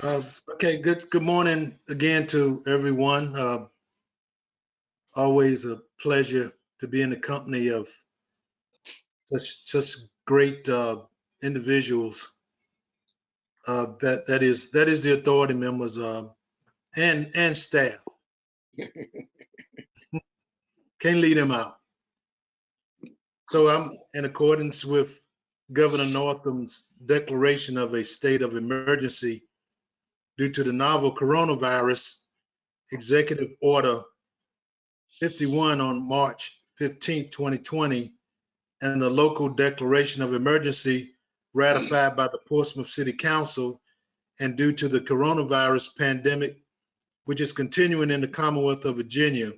Okay, good morning again to everyone. Always a pleasure to be in the company of such great individuals. That is the authority members and staff. Can't leave them out. So I'm in accordance with Governor Northam's declaration of a state of emergency due to the novel coronavirus. Executive Order 51 on March 15, 2020, and the local declaration of emergency ratified by the Portsmouth City Council, and due to the coronavirus pandemic, which is continuing in the Commonwealth of Virginia.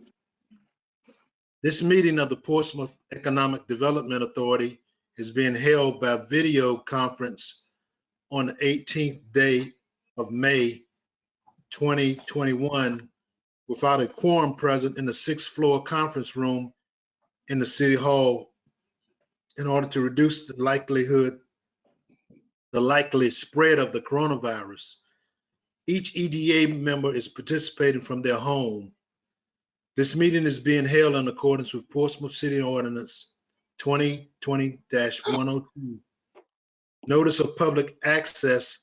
This meeting of the Portsmouth Economic Development Authority is being held by video conference on the 18th day of May 2021 without a quorum present in the 6th floor conference room in the City Hall in order to reduce the likely spread of the coronavirus. Each EDA member is participating from their home. This meeting is being held in accordance with Portsmouth City Ordinance 2020-102. Notice of public access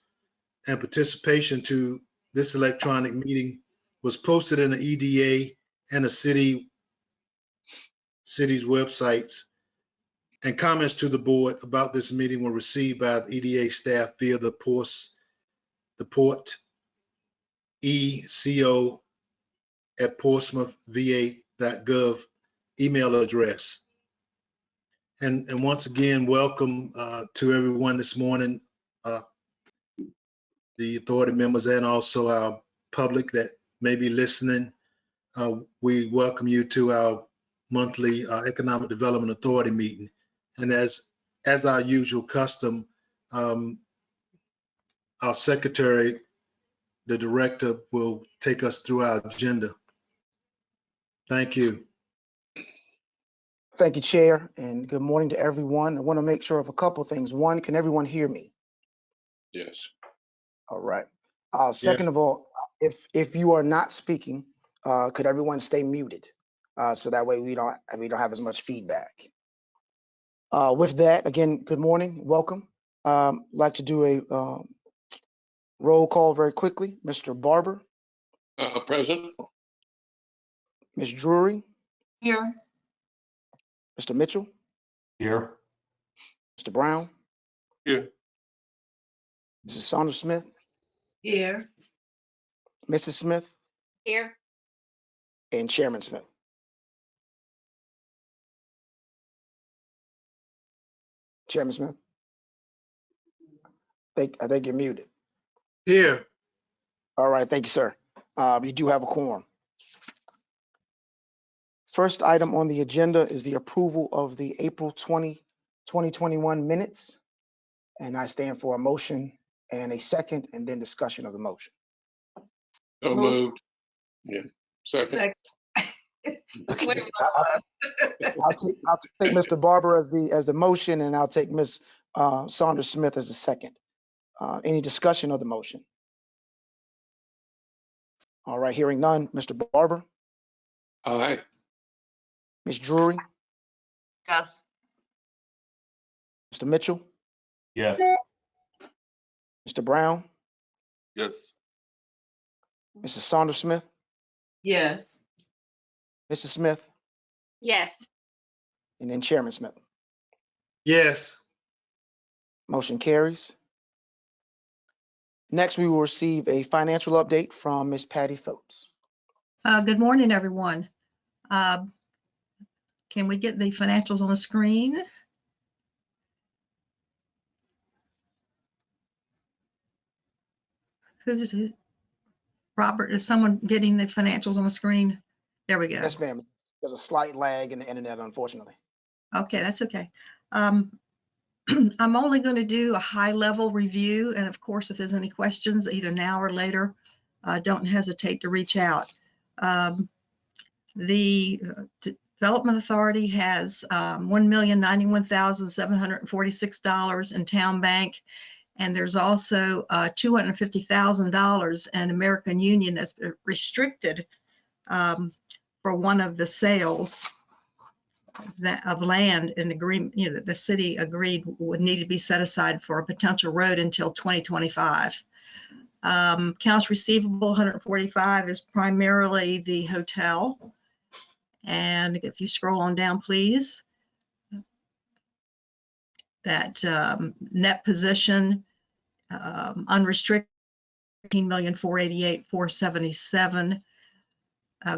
and participation to this electronic meeting was posted in the EDA and the city's websites, and comments to the board about this meeting were received by the EDA staff via the port eco@portsmouthva.gov email address. And once again, welcome to everyone this morning, the authority members and also our public that may be listening. We welcome you to our monthly Economic Development Authority meeting. And as our usual custom, our secretary, the director, will take us through our agenda. Thank you. Thank you, Chair, and good morning to everyone. I want to make sure of a couple of things. One, can everyone hear me? Yes. All right. Second of all, if you are not speaking, could everyone stay muted? So that way we don't have as much feedback. With that, again, good morning, welcome. Like to do a roll call very quickly. Mr. Barber. Present. Ms. Drury. Here. Mr. Mitchell. Here. Mr. Brown. Here. Mrs. Saunders Smith. Here. Mrs. Smith. Here. And Chairman Smith. Chairman Smith. I think you're muted. Here. All right, thank you, sir. You do have a quorum. First item on the agenda is the approval of the April 20, 2021 minutes. And I stand for a motion and a second, and then discussion of the motion. So moved. Yeah. Second. I'll take Mr. Barber as the motion, and I'll take Ms. Saunders Smith as the second. Any discussion of the motion? All right, hearing none. Mr. Barber? Aye. Ms. Drury? Yes. Mr. Mitchell? Yes. Mr. Brown? Yes. Mrs. Saunders Smith? Yes. Mrs. Smith? Yes. And then Chairman Smith. Yes. Motion carries. Next, we will receive a financial update from Ms. Patty Phillips. Good morning, everyone. Can we get the financials on the screen? Robert, is someone getting the financials on the screen? There we go. Yes, ma'am. There's a slight lag in the internet, unfortunately. Okay, that's okay. I'm only going to do a high-level review, and of course, if there's any questions, either now or later, don't hesitate to reach out. The Development Authority has $1,091,746 in Town Bank And there's also $250,000 in American Union that's restricted for one of the sales of land in agreement, that the city agreed would need to be set aside for a potential road until 2025. Accounts receivable 145 is primarily the hotel. And if you scroll on down, please, that net position unrestricted 13,488,477.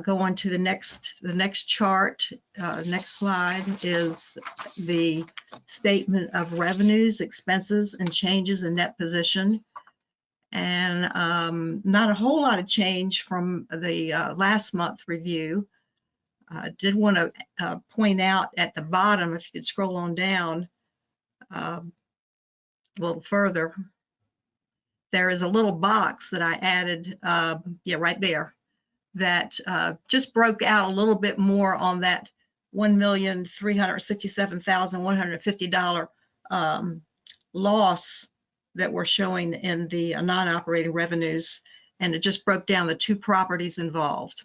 Go on to the next chart. Next slide is the statement of revenues, expenses, and changes in net position. And not a whole lot of change from the last month review. I did want to point out at the bottom, if you could scroll on down a little further, there is a little box that I added, right there, that just broke out a little bit more on that $1,367,150 loss that we're showing in the non-operating revenues. And it just broke down the two properties involved,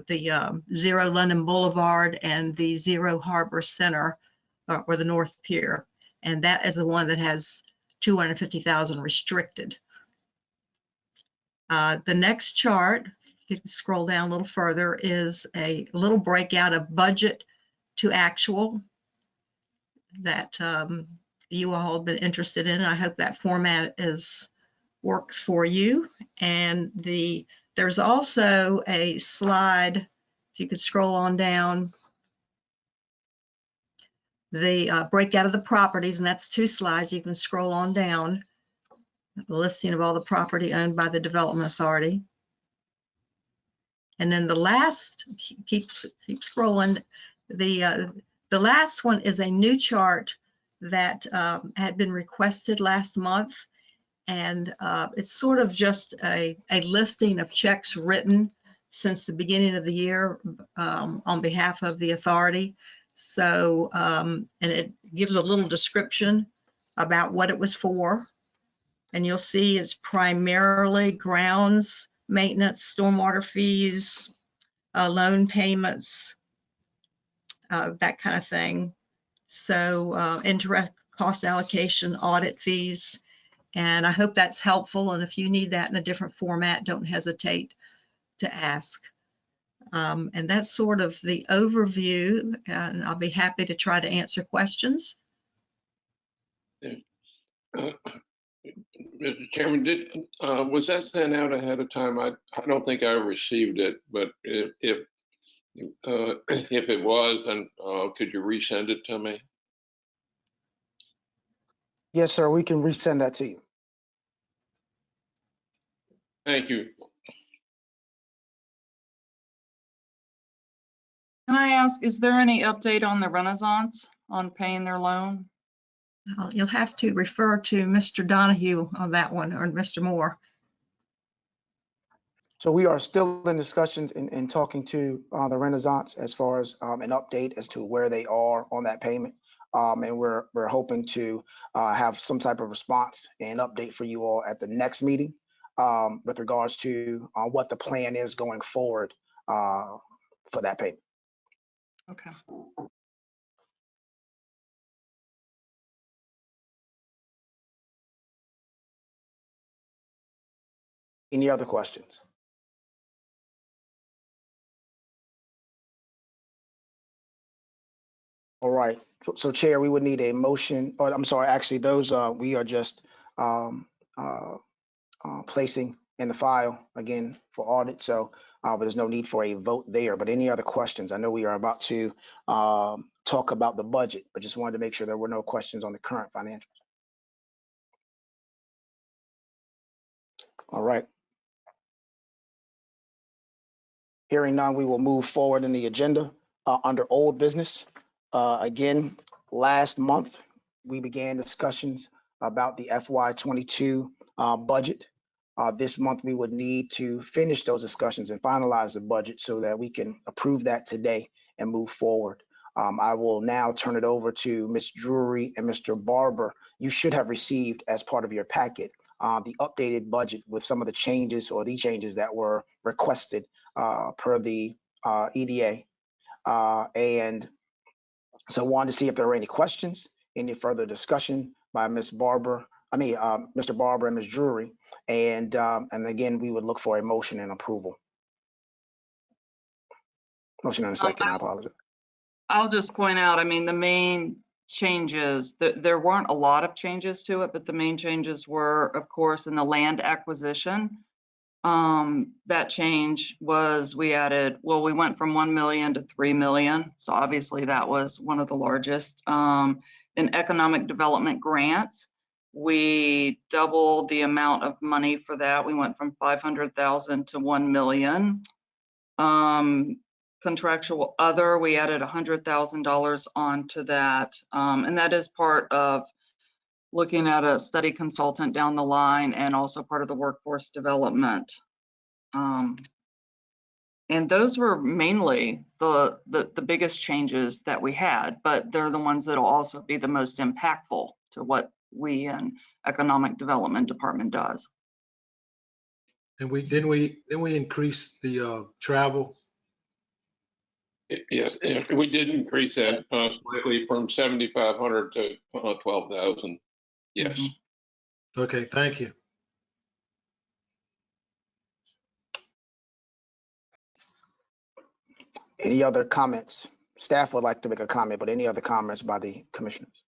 the 0 London Boulevard and the 0 Harbor Center, or the North Pier. And that is the one that has 250,000 restricted. The next chart, you can scroll down a little further, is a little breakout of budget to actual that you all have been interested in. I hope that format works for you. And there's also a slide, if you could scroll on down, the breakout of the properties, and that's 2 slides. You can scroll on down, the listing of all the property owned by the Development Authority. And then the last, keep scrolling, the last one is a new chart that had been requested last month. And it's sort of just a listing of checks written since the beginning of the year on behalf of the authority. So, and it gives a little description about what it was for. And you'll see it's primarily grounds maintenance, stormwater fees, loan payments, that kind of thing. So indirect cost allocation, audit fees. And I hope that's helpful. And if you need that in a different format, don't hesitate to ask. And that's sort of the overview. And I'll be happy to try to answer questions. Mr. Chairman, was that sent out ahead of time? I don't think I received it, but if it was, then could you resend it to me? Yes, sir. We can resend that to you. Thank you. Can I ask, is there any update on the Renaissance on paying their loan? You'll have to refer to Mr. Donahue on that one, or Mr. Moore. So we are still in discussions and talking to the Renaissance as far as an update as to where they are on that payment. And we're hoping to have some type of response and update for you all at the next meeting with regards to what the plan is going forward for that payment. Okay. Any other questions? All right. So Chair, we would need a motion, or I'm sorry, actually those we are just placing in the file again for audit. So but there's no need for a vote there. But any other questions? I know we are about to talk about the budget, but just wanted to make sure there were no questions on the current financials. All right. Hearing none, we will move forward in the agenda under old business. Again, last month, we began discussions about the FY22 budget. This month, we would need to finish those discussions and finalize the budget so that we can approve that today and move forward. I will now turn it over to Ms. Drury and Mr. Barber. You should have received as part of your packet the updated budget with some of the changes or the changes that were requested per the EDA. And so I wanted to see if there were any questions, any further discussion by Mr. Barber and Ms. Drury. And again, we would look for a motion and approval. Motion and a second, I apologize. I'll just point out, I mean, the main changes, there weren't a lot of changes to it, but the main changes were, of course, in the land acquisition. That change was we went from 1 million to 3 million. So obviously that was one of the largest. In economic development grants, we doubled the amount of money for that. We went from 500,000 to 1 million. Contractual other, we added $100,000 onto that. And that is part of looking at a study consultant down the line and also part of the workforce development. And those were mainly the biggest changes that we had, but they're the ones that'll also be the most impactful to what we in Economic Development Department does. And didn't we increase the travel? Yes, we did increase that slightly from 7,500 to 12,000. Yes. Okay, thank you. Any other comments? Staff would like to make a comment, but any other comments by the commissioners?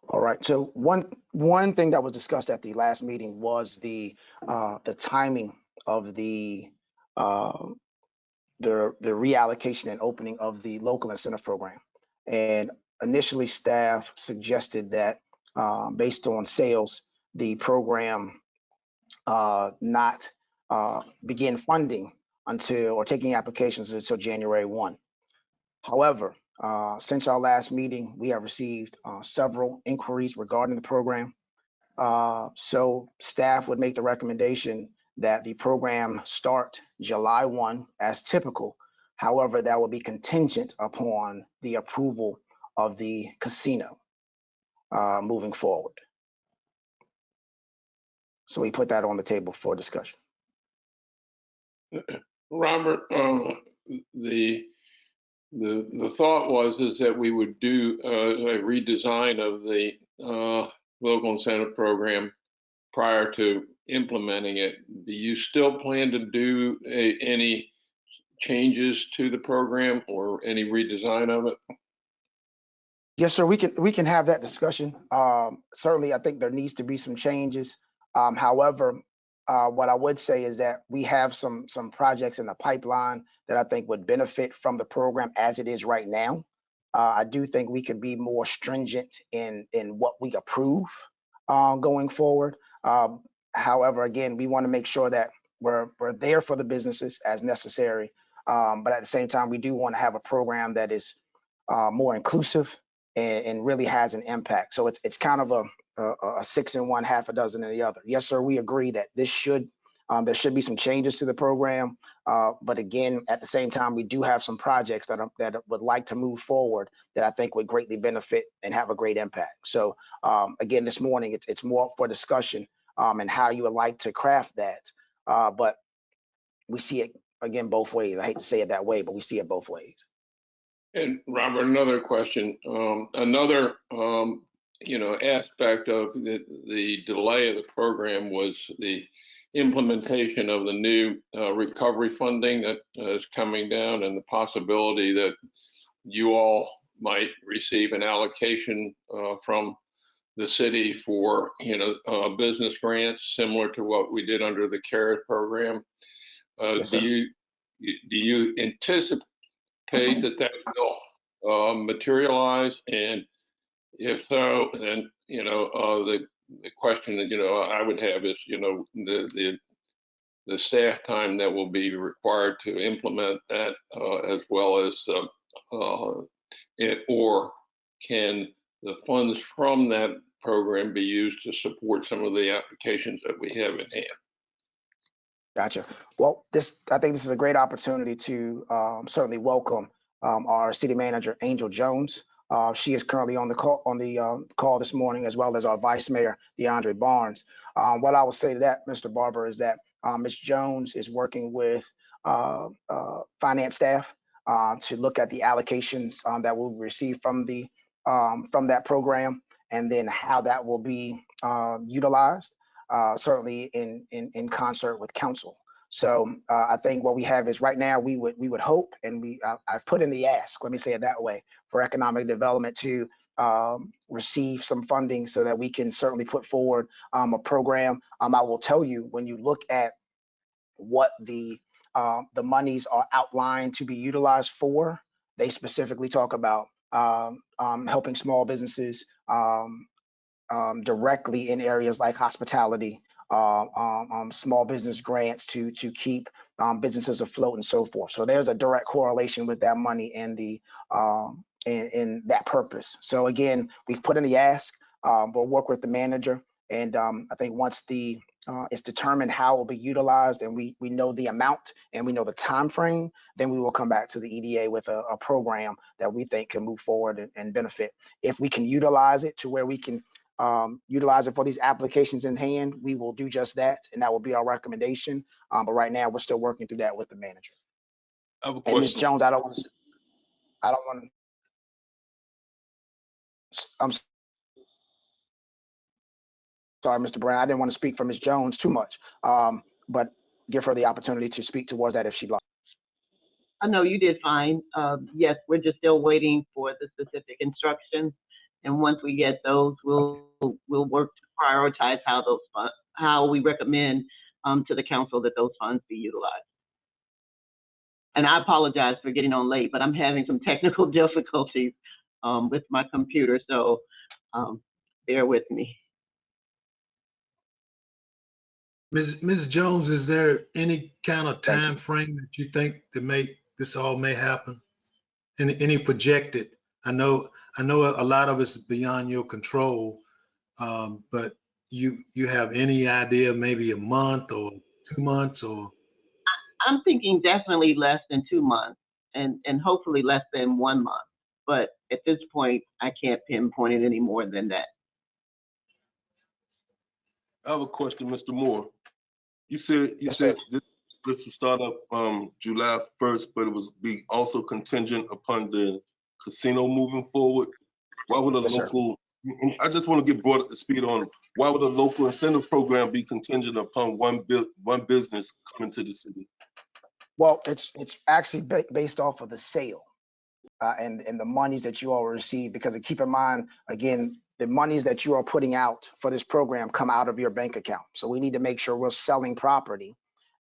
All right. So one thing that was discussed at the last meeting was the timing of the reallocation and opening of the local incentive program. And initially, staff suggested that based on sales, the program not begin funding or taking applications until January 1. However, since our last meeting, we have received several inquiries regarding the program. So staff would make the recommendation that the program start July 1 as typical. However, that will be contingent upon the approval of the casino moving forward. So we put that on the table for discussion. Robert, the thought was that we would do a redesign of the local incentive program prior to implementing it. Do you still plan to do any changes to the program or any redesign of it? Yes, sir. We can have that discussion. Certainly, I think there needs to be some changes. However, what I would say is that we have some projects in the pipeline that I think would benefit from the program as it is right now. I do think we could be more stringent in what we approve going forward. However, again, we want to make sure that we're there for the businesses as necessary. But at the same time, we do want to have a program that is more inclusive and really has an impact. So it's kind of a 6 in one, half a dozen in the other. Yes, sir, we agree that there should be some changes to the program. But again, at the same time, we do have some projects that would like to move forward that I think would greatly benefit and have a great impact. So again, this morning, it's more for discussion and how you would like to craft that. But we see it, again, both ways. I hate to say it that way, but we see it both ways. And Robert, another question. Another aspect of the delay of the program was the implementation of the new recovery funding that is coming down, and the possibility that you all might receive an allocation from the city for business grants similar to what we did under the CARES program. Yes, do you anticipate that will materialize? And if so, then the question that I would have is the staff time that will be required to implement that, as well as or can the funds from that program be used to support some of the applications that we have in hand? Gotcha. Well, I think this is a great opportunity to certainly welcome our city manager, Angel Jones. She is currently on the call this morning, as well as our vice mayor, DeAndre Barnes. What I will say to that, Mr. Barber, is that Ms. Jones is working with finance staff to look at the allocations that we'll receive from that program, and then how that will be utilized. Certainly in concert with council. So I think what we have is right now we would hope, and I've put in the ask, let me say it that way, for economic development to receive some funding so that we can certainly put forward a program. I will tell you, when you look at what the monies are outlined to be utilized for, they specifically talk about helping small businesses, directly in areas like hospitality, small business grants to keep businesses afloat and so forth. So there's a direct correlation with that money and the in that purpose. So again, we've put in the ask. We'll work with the manager, and I think once it's determined how it will be utilized, and we know the amount and we know the time frame, then we will come back to the EDA with a program that we think can move forward and benefit. If we can utilize it to where we can utilize it for these applications in hand, we will do just that, and that will be our recommendation. But right now, we're still working through that with the manager. I have a And Ms. question. Jones, I don't want to. I'm sorry, Mr. Brown. I didn't want to speak for Ms. Jones too much, but give her the opportunity to speak towards that if she'd like. I know you did fine. Yes, we're just still waiting for the specific instructions, and once we get those, we'll work to prioritize how we recommend to the council that those funds be utilized. And I apologize for getting on late, but I'm having some technical difficulties with my computer, so bear with me. Ms. Jones, is there any kind of Thank you. time frame that you think to make this all may happen? Any projected? I know a lot of it's beyond your control, but you have any idea, maybe a month or 2 months or? I'm thinking definitely less than 2 months, and hopefully less than 1 month. But at this point, I can't pinpoint it any more than that. I have a question, Mr. Moore. You said Yes, sir. this will start up July 1st, but it was be also contingent upon the casino moving forward. Why would a Yes, sir. local? I just want to get brought up to speed on why would a local incentive program be contingent upon one business coming to the city? Well, it's actually based off of the sale and the monies that you all receive, because keep in mind, again, the monies that you are putting out for this program come out of your bank account. So we need to make sure we're selling property,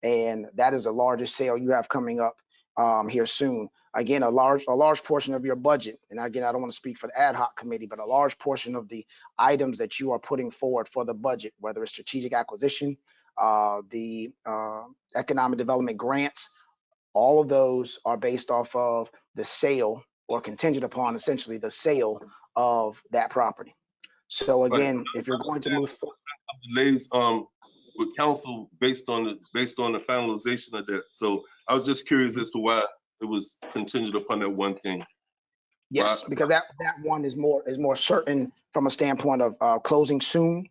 and that is the largest sale you have coming up here soon. Again, a large portion of your budget, and again, I don't want to speak for the ad hoc committee, but a large portion of the items that you are putting forward for the budget, whether it's strategic acquisition, the economic development grants, all of those are based off of the sale, or contingent upon essentially the sale of that property. So Right. again, if you're going to move forward, Delays with council based on the finalization of that. So I was just curious as to why it was contingent upon that one thing. yes, Right. because that one is more certain from a standpoint of closing soon,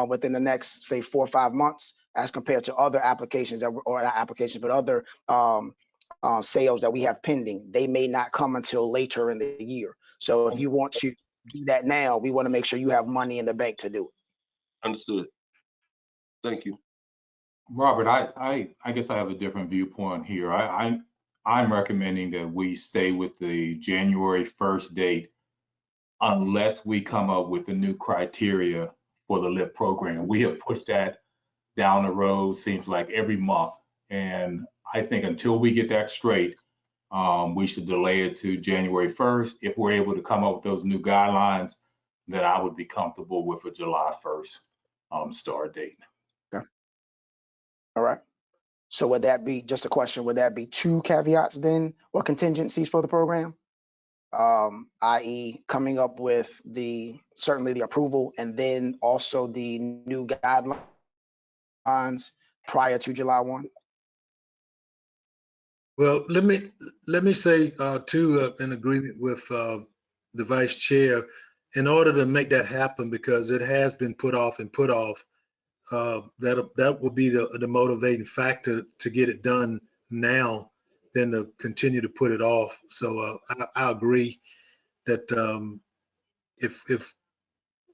within the next, say, 4 or 5 months, as compared to other applications or not applications, but other sales that we have pending. They may not come until later in the year. So if you want to do that now, we want to make sure you have money in the bank to do it. Understood. Thank you. Robert, I guess I have a different viewpoint here. I'm recommending that we stay with the January 1st date unless we come up with a new criteria for the LIP program. We have pushed that down the road, seems like every month. And I think until we get that straight, we should delay it to January 1st. If we're able to come up with those new guidelines, then I would be comfortable with a July 1st start date. Okay. All right. So would that be, just a question, would that be 2 caveats then, or contingencies for the program? I.e. coming up with certainly the approval, and then also the new guidelines prior to July 1? Well, let me say too, in agreement with the vice chair, in order to make that happen, because it has been put off and put off, that will be the motivating factor to get it done now than to continue to put it off. So I agree that if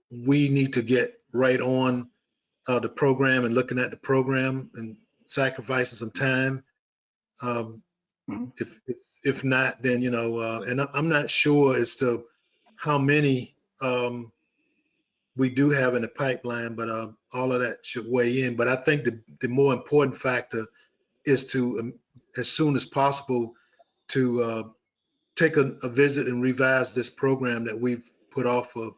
we need to get right on the program and looking at the program and sacrificing some time. Mhm. If not, then and I'm not sure as to how many we do have in the pipeline, but all of that should weigh in. But I think the more important factor is to as soon as possible to take a visit and revise this program that we've put off for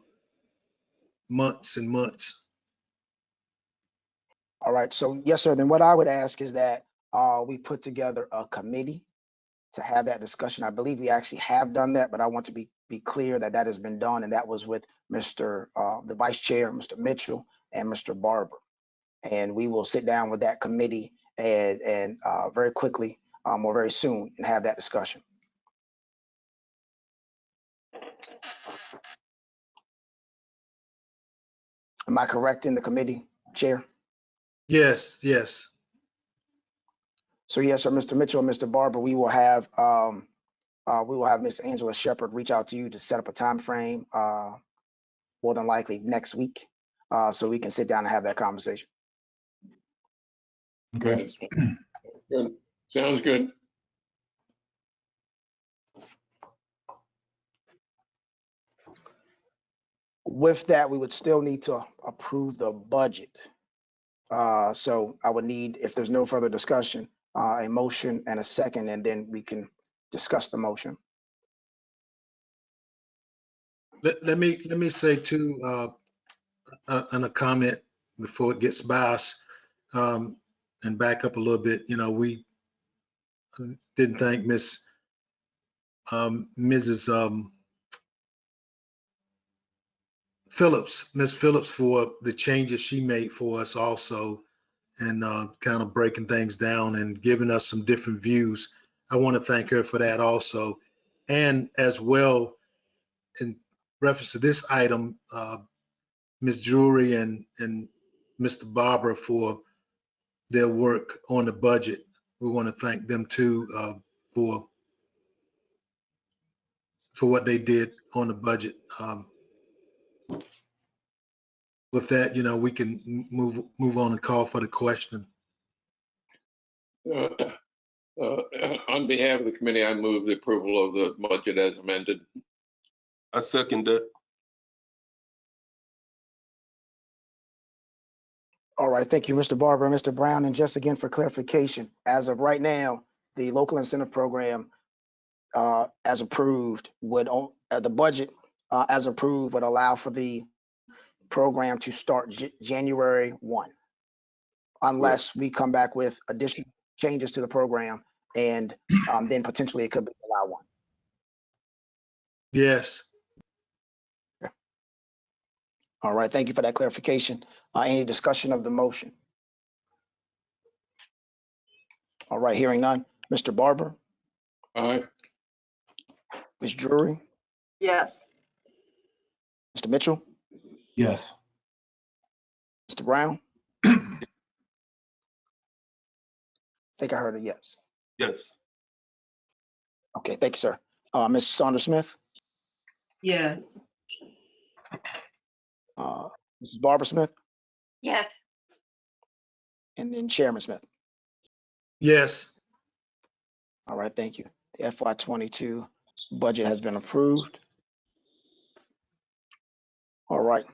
months and months. All right, so yes, sir. Then what I would ask is that we put together a committee to have that discussion. I believe we actually have done that, but I want to be clear that that has been done, and that was with Mr. The Vice Chair, Mr. Mitchell, and Mr. Barber. And we will sit down with that committee and very quickly or very soon and have that discussion. Am I correct in the committee, Chair? Yes, yes. So yes, sir, Mr. Mitchell and Mr. Barber, we will have Miss Angela Shepherd reach out to you to set up a time frame, more than likely next week, so we can sit down and have that conversation. Okay. Good. Sounds good. With that, we would still need to approve the budget. So I would need, if there's no further discussion, a motion and a second, and then we can discuss the motion. Let me say too, and a comment before it gets by us, and back up a little bit. We didn't thank Mrs. Phillips, Miss Phillips, for the changes she made for us also, and kind of breaking things down and giving us some different views. I want to thank her for that also, and as well in reference to this item, Ms. Drury and Mr. Barber for their work on the budget. We want to thank them too for what they did on the budget. With that, we can move on and call for the question. On behalf of the committee, I move the approval of the budget as amended. I second that. All right, thank you, Mr. Barber and Mr. Brown. And just again for clarification, as of right now, the local incentive program, as approved, would the budget as approved would allow for the program to start January 1, unless we come back with additional changes to the program, and then potentially it could be July 1. Yes. All right, thank you for that clarification. Any discussion of the motion? All right, hearing none. Mr. Barber, Aye. Ms. Drury, Yes. Mr. Mitchell, Yes. Mr. Brown? I think I heard a yes. Yes. Okay, thank you, sir. Ms. Saunders Smith, Yes. Mrs. Barbara Smith, Yes. and then Chairman Smith. Yes. All right, thank you. The FY22 budget has been approved. All right.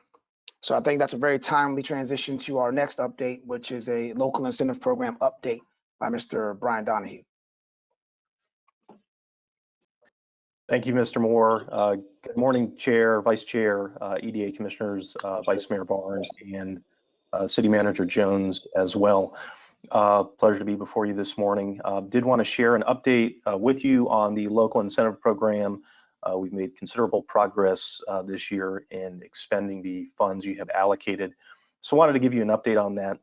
So I think that's a very timely transition to our next update, which is a local incentive program update by Mr. Brian Donahue. Thank you, Mr. Moore. Good morning, Chair, Vice Chair, EDA Commissioners, Vice Mayor Barnes, and City Manager Jones as well. Pleasure to be before you this morning. Did want to share an update with you on the local incentive program. We've made considerable progress this year in expending the funds you have allocated. So wanted to give you an update on that.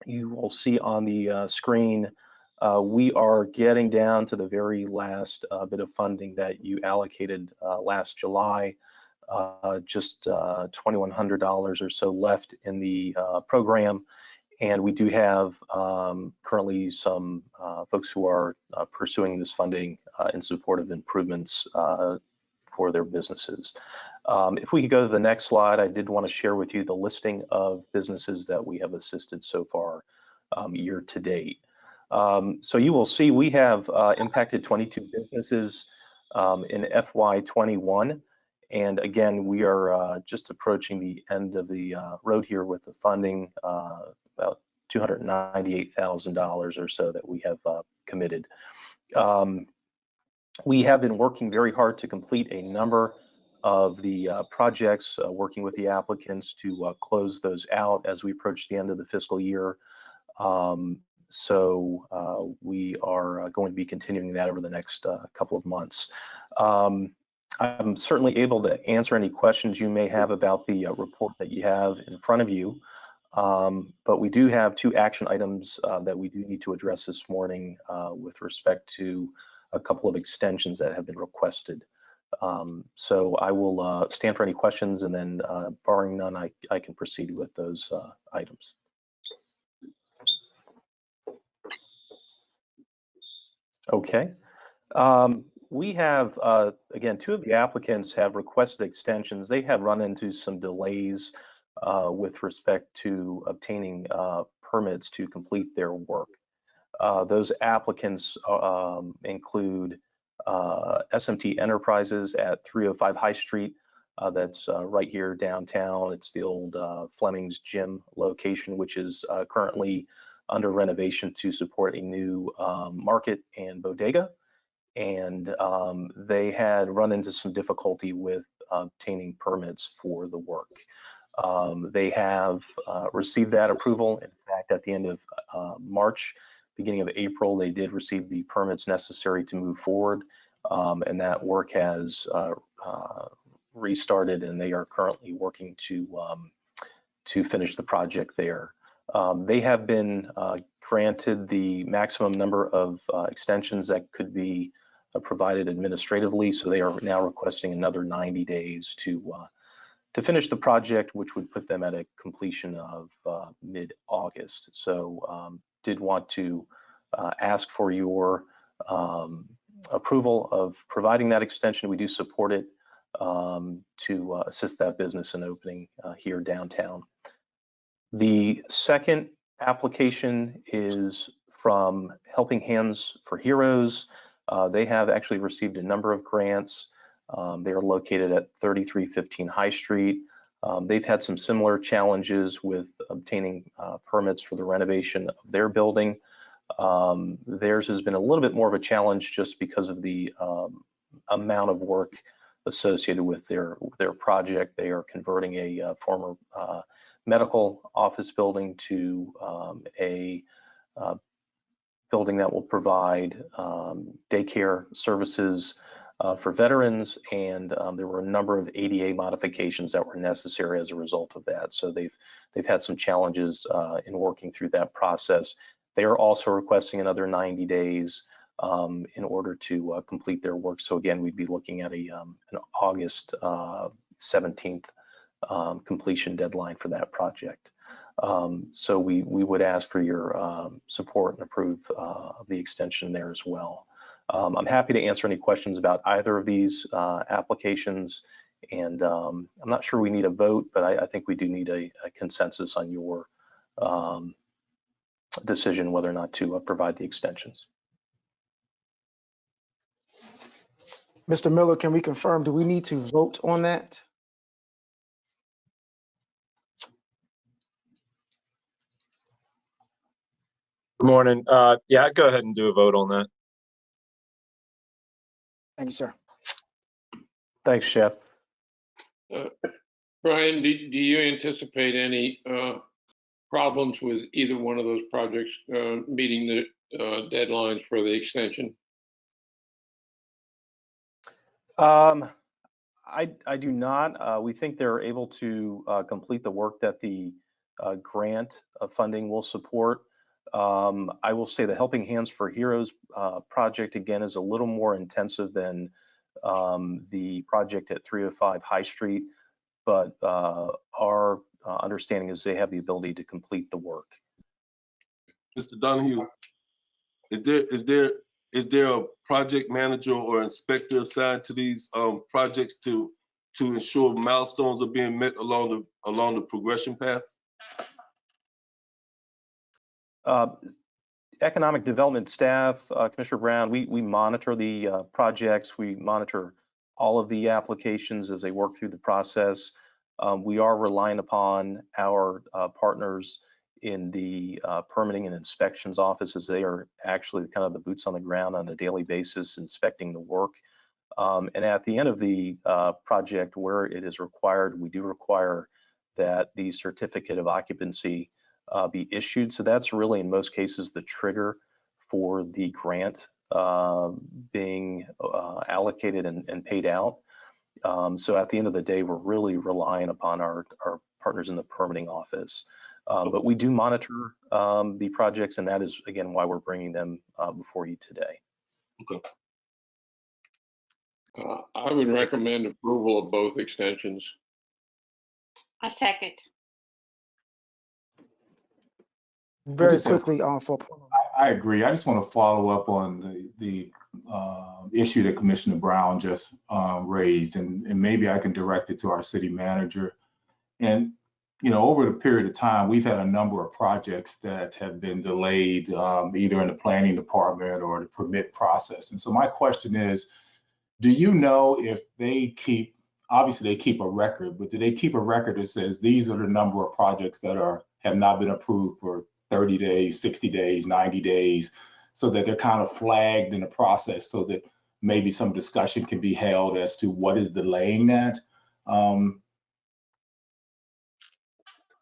You will see on the screen We are getting down to the very last bit of funding that you allocated last July. Just $2,100 or so left in the program. And we do have currently some folks who are pursuing this funding in support of improvements for their businesses. If we could go to the next slide, I did want to share with you the listing of businesses that we have assisted so far year to date. So you will see we have impacted 22 businesses in FY21. And again, we are just approaching the end of the road here with the funding, about $298,000 or so that we have committed. We have been working very hard to complete a number of the projects, working with the applicants to close those out as we approach the end of the fiscal year. So we are going to be continuing that over the next couple of months. I'm certainly able to answer any questions you may have about the report that you have in front of you, but we do have 2 action items that we do need to address this morning with respect to a couple of extensions that have been requested. So I will stand for any questions, and then barring none, I can proceed with those items. Okay. We have, again, 2 of the applicants have requested extensions. They have run into some delays with respect to obtaining permits to complete their work. Those applicants include SMT Enterprises at 305 High Street. That's right here downtown. It's the old Fleming's Gym location, which is currently under renovation to support a new market and bodega. And they had run into some difficulty with obtaining permits for the work. They have received that approval. In fact, at the end of March, beginning of April, they did receive the permits necessary to move forward, and that work has restarted, and they are currently working to finish the project there. They have been granted the maximum number of extensions that could be provided administratively, so they are now requesting another 90 days to finish the project, which would put them at a completion of mid-August. So did want to ask for your approval of providing that extension. We do support it to assist that business in opening here downtown. The second application is from Helping Hands for Heroes. They have actually received a number of grants. They are located at 3315 High Street. They've had some similar challenges with obtaining permits for the renovation of their building. Theirs has been a little bit more of a challenge just because of the amount of work associated with their project. They are converting a former medical office building to a building that will provide daycare services for veterans, and there were a number of ADA modifications that were necessary as a result of that. So they've had some challenges in working through that process. They are also requesting another 90 days in order to complete their work. So again, we'd be looking at an August 17th completion deadline for that project. So we would ask for your support and approve of the extension there as well. I'm happy to answer any questions about either of these applications, and I'm not sure we need a vote, but I think we do need a consensus on your decision whether or not to provide the extensions. Mr. Miller, can we confirm, do we need to vote on that? Good morning. Yeah, I'd go ahead and do a vote on that. Thank you, sir. Thanks, Jeff. Brian, do you anticipate any problems with either one of those projects meeting the deadlines for the extension? I do not. We think they're able to complete the work that the grant funding will support. I will say the Helping Hands for Heroes project, again, is a little more intensive than the project at 305 High Street, but our understanding is they have the ability to complete the work. Mr. Donahue, is there a project manager or inspector assigned to these projects to ensure milestones are being met along the progression path? Economic development staff, Commissioner Brown, we monitor the projects. We monitor all of the applications as they work through the process. We are relying upon our partners in the permitting and inspections offices. They are actually kind of the boots on the ground on a daily basis inspecting the work. And at the end of the project, where it is required, we do require that the certificate of occupancy be issued. So that's really, in most cases, the trigger for the grant being allocated and paid out. So at the end of the day, we're really relying upon our partners in the permitting office. But we do monitor the projects, and that is, again, why we're bringing them before you today. Okay. I would recommend approval of both extensions. I second. Very quickly for I agree. I just want to follow up on the issue that Commissioner Brown just raised, and maybe I can direct it to our city manager. And, you know, over the period of time, we've had a number of projects that have been delayed either in the planning department or the permit process. And so my question is, do you know if they keep, obviously they keep a record, but do they keep a record that says these are the number of projects that have not been approved for 30 days, 60 days, 90 days, so that they're kind of flagged in the process so that maybe some discussion can be held as to what is delaying that?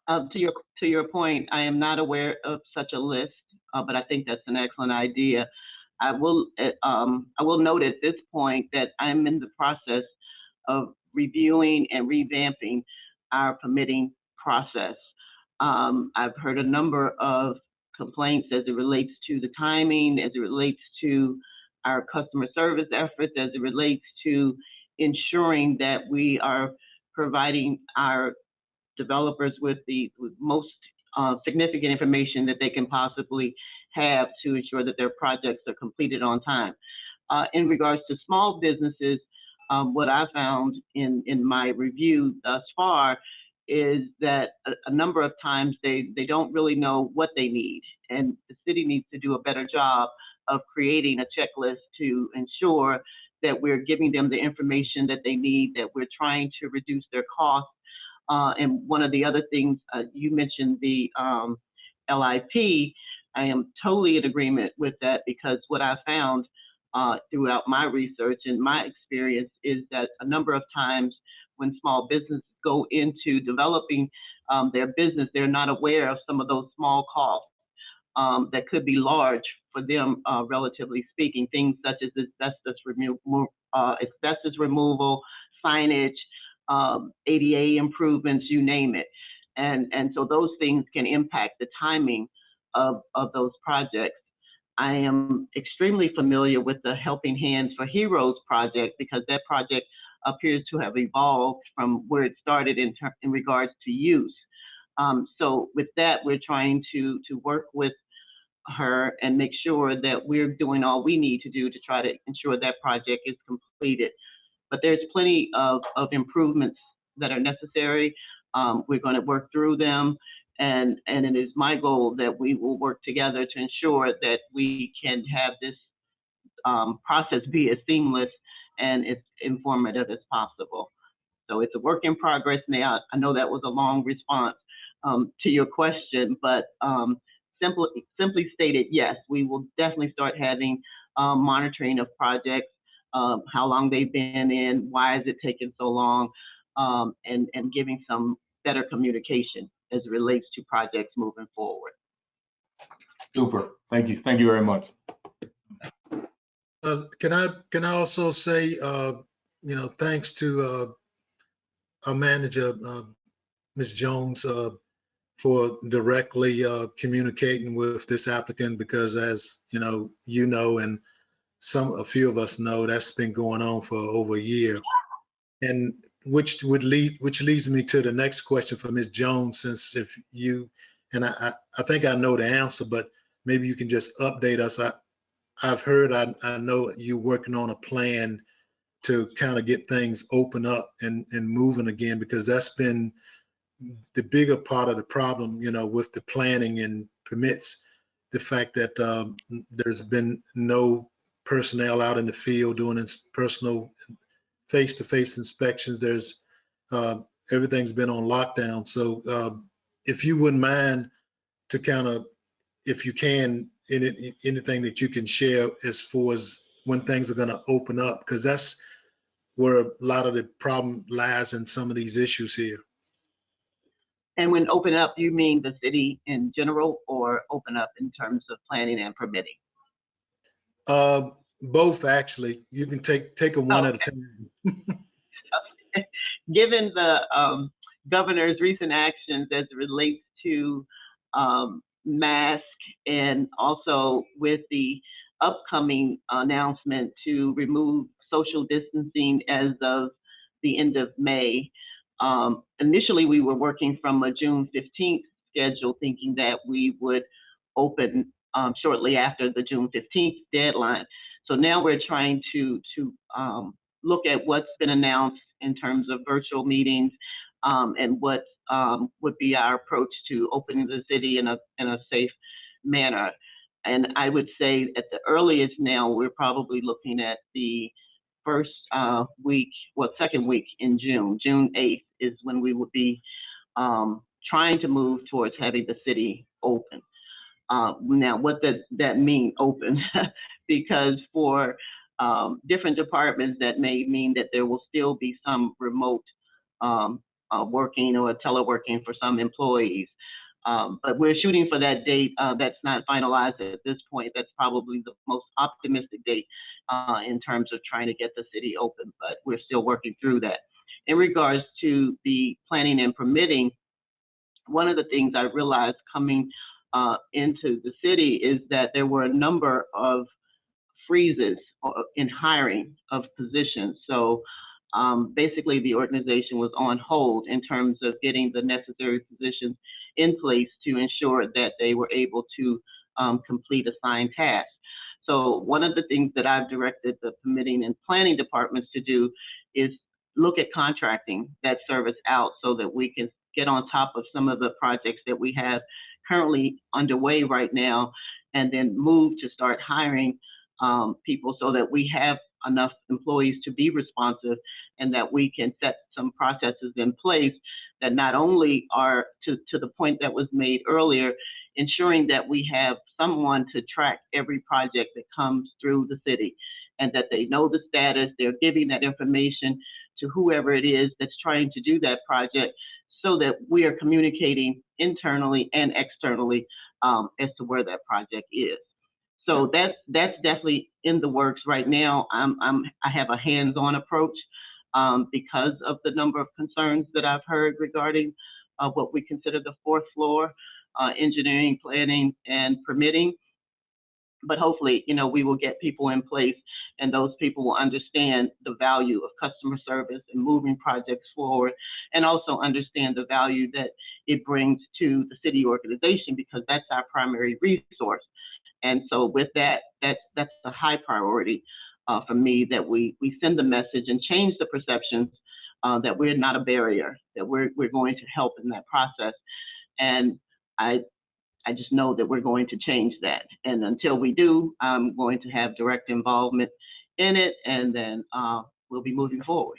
To your point, I am not aware of such a list, but I think that's an excellent idea. I will note at this point that I'm in the process of reviewing and revamping our permitting process. I've heard a number of complaints as it relates to the timing, as it relates to our customer service efforts, as it relates to ensuring that we are providing our developers with the most significant information that they can possibly have to ensure that their projects are completed on time. In regards to small businesses, what I found in my review thus far is that a number of times they don't really know what they need, and the city needs to do a better job of creating a checklist to ensure that we're giving them the information that they need, that we're trying to reduce their costs. And one of the other things, you mentioned the LIP. I am totally in agreement with that, because what I found throughout my research and my experience is that a number of times when small businesses go into developing their business, they're not aware of some of those small costs that could be large for them, relatively speaking, things such as asbestos removal, signage, ADA improvements, you name it. And so those things can impact the timing of those projects. I am extremely familiar with the Helping Hands for Heroes project, because that project appears to have evolved from where it started in regards to use. So with that, we're trying to work with her and make sure that we're doing all we need to do to try to ensure that project is completed. But there's plenty of improvements that are necessary. We're going to work through them. And it is my goal that we will work together to ensure that we can have this process be as seamless and as informative as possible. So it's a work in progress now. I know that was a long response to your question, but simply stated, yes, we will definitely start having monitoring of projects, how long they've been in, why is it taking so long, and giving some better communication as it relates to projects moving forward. Super. Thank you. Thank you very much. Can I also say, thanks to our manager, Ms. Jones, for directly communicating with this applicant, because as you know, and a few of us know, that's been going on for over a year. And which leads me to the next question for Ms. Jones, since if you, and I think I know the answer, but maybe you can just update us. I've heard, I know you working on a plan to kind of get things open up and moving again, because that's been the bigger part of the problem, with the planning and permits, the fact that there's been no personnel out in the field doing personal face-to-face inspections. There's everything's been on lockdown. So if you wouldn't mind to kind of, if you can, anything that you can share as far as when things are going to open up, because that's where a lot of the problem lies in some of these issues here. And when open up, you mean the city in general, or open up in terms of planning and permitting? Both, actually. You can take them one at a time. Given the governor's recent actions as it relates to mask, and also with the upcoming announcement to remove social distancing as of the end of May, initially we were working from a June 15th schedule, thinking that we would open shortly after the June 15th deadline. So now we're trying to look at what's been announced in terms of virtual meetings, and what would be our approach to opening the city in a safe manner. And I would say at the earliest now, we're probably looking at the first second week in June. June 8th is when we would be trying to move towards having the city open. Now, what does that mean, open? Because for different departments, that may mean that there will still be some remote working or teleworking for some employees. But we're shooting for that date. That's not finalized at this point. That's probably the most optimistic date in terms of trying to get the city open, but we're still working through that. In regards to the planning and permitting, one of the things I realized coming into the city is that there were a number of freezes in hiring of positions. So basically the organization was on hold in terms of getting the necessary positions in place to ensure that they were able to complete assigned tasks. So one of the things that I've directed the permitting and planning departments to do is look at contracting that service out so that we can get on top of some of the projects that we have currently underway right now, and then move to start hiring people so that we have enough employees to be responsive, and that we can set some processes in place that not only are to the point that was made earlier, ensuring that we have someone to track every project that comes through the city, and that they know the status, they're giving that information to whoever it is that's trying to do that project, so that we are communicating internally and externally as to where that project is. So that's definitely in the works right now. I have a hands-on approach because of the number of concerns that I've heard regarding what we consider the fourth floor, engineering, planning, and permitting. But hopefully, we will get people in place, and those people will understand the value of customer service and moving projects forward, and also understand the value that it brings to the city organization, because that's our primary resource. And so with that, that's a high priority for me, that we send the message and change the perceptions that we're not a barrier, that we're going to help in that process. And I just know that we're going to change that. And until we do, I'm going to have direct involvement in it, and then we'll be moving forward.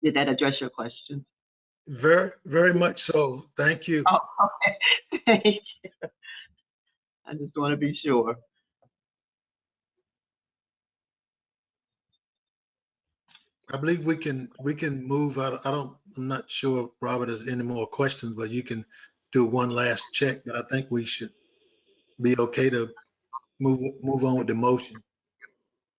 Did that address your question? Very, very much so. Thank you. Oh, okay. Thank you. I just want to be sure. I believe we can move. I'm not sure if Robert has any more questions, but you can do one last check. But I think we should be okay to move on with the motion.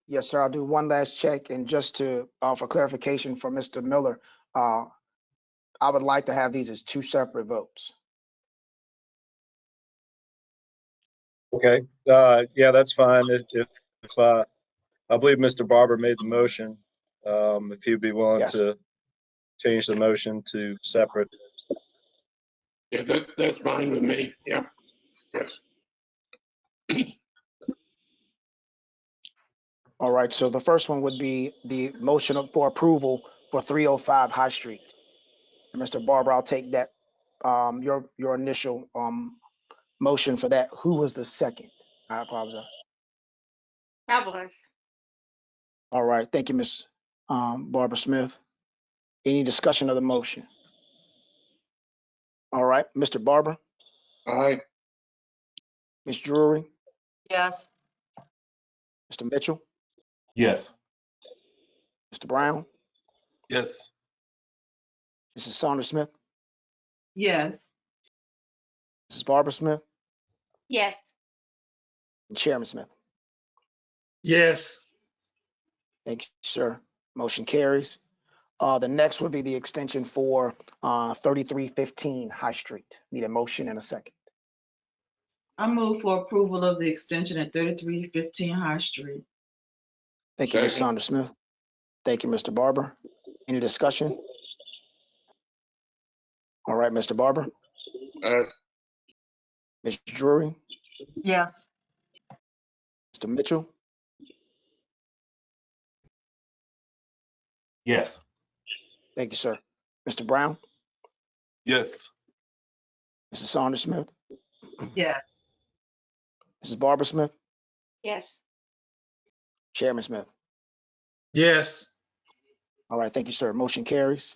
Yes, sir. I'll do one last check, and just to for clarification from Mr. Miller, I would like to have these as two separate votes. Okay, yeah, that's fine. If I believe Mr. Barber made the motion, if he'd be willing Yes. to change the motion to separate. Yeah, that's fine with me. Yeah, yes. All right, so the first one would be the motion for approval for 305 High Street. And Mr. Barber, I'll take that, your initial motion for that. Who was the second? I apologize. I was. All right, thank you, Ms. Barbara Smith. Any discussion of the motion? All right, Mr. Barber, Aye. Ms. Drury, Yes. Mr. Mitchell, Yes. Mr. Brown, Yes. Mrs. Saunders Smith, Yes. Mrs. Barbara Smith, Yes. and Chairman Smith. Yes. Thank you, sir. Motion carries. The next would be the extension for 3315 High Street. Need a motion and a second. I move for approval of the extension at 3315 High Street. Thank you, Ms. Second. Saunders Smith. Thank you, Mr. Barber. Any discussion? All right, Mr. Barber, Ms. Drury, Yes. Mr. Mitchell, Yes. thank you, sir. Mr. Brown, Yes. Mrs. Saunders Smith, Yes. Mrs. Barbara Smith, Yes. Chairman Smith. Yes. All right, thank you, sir. Motion carries.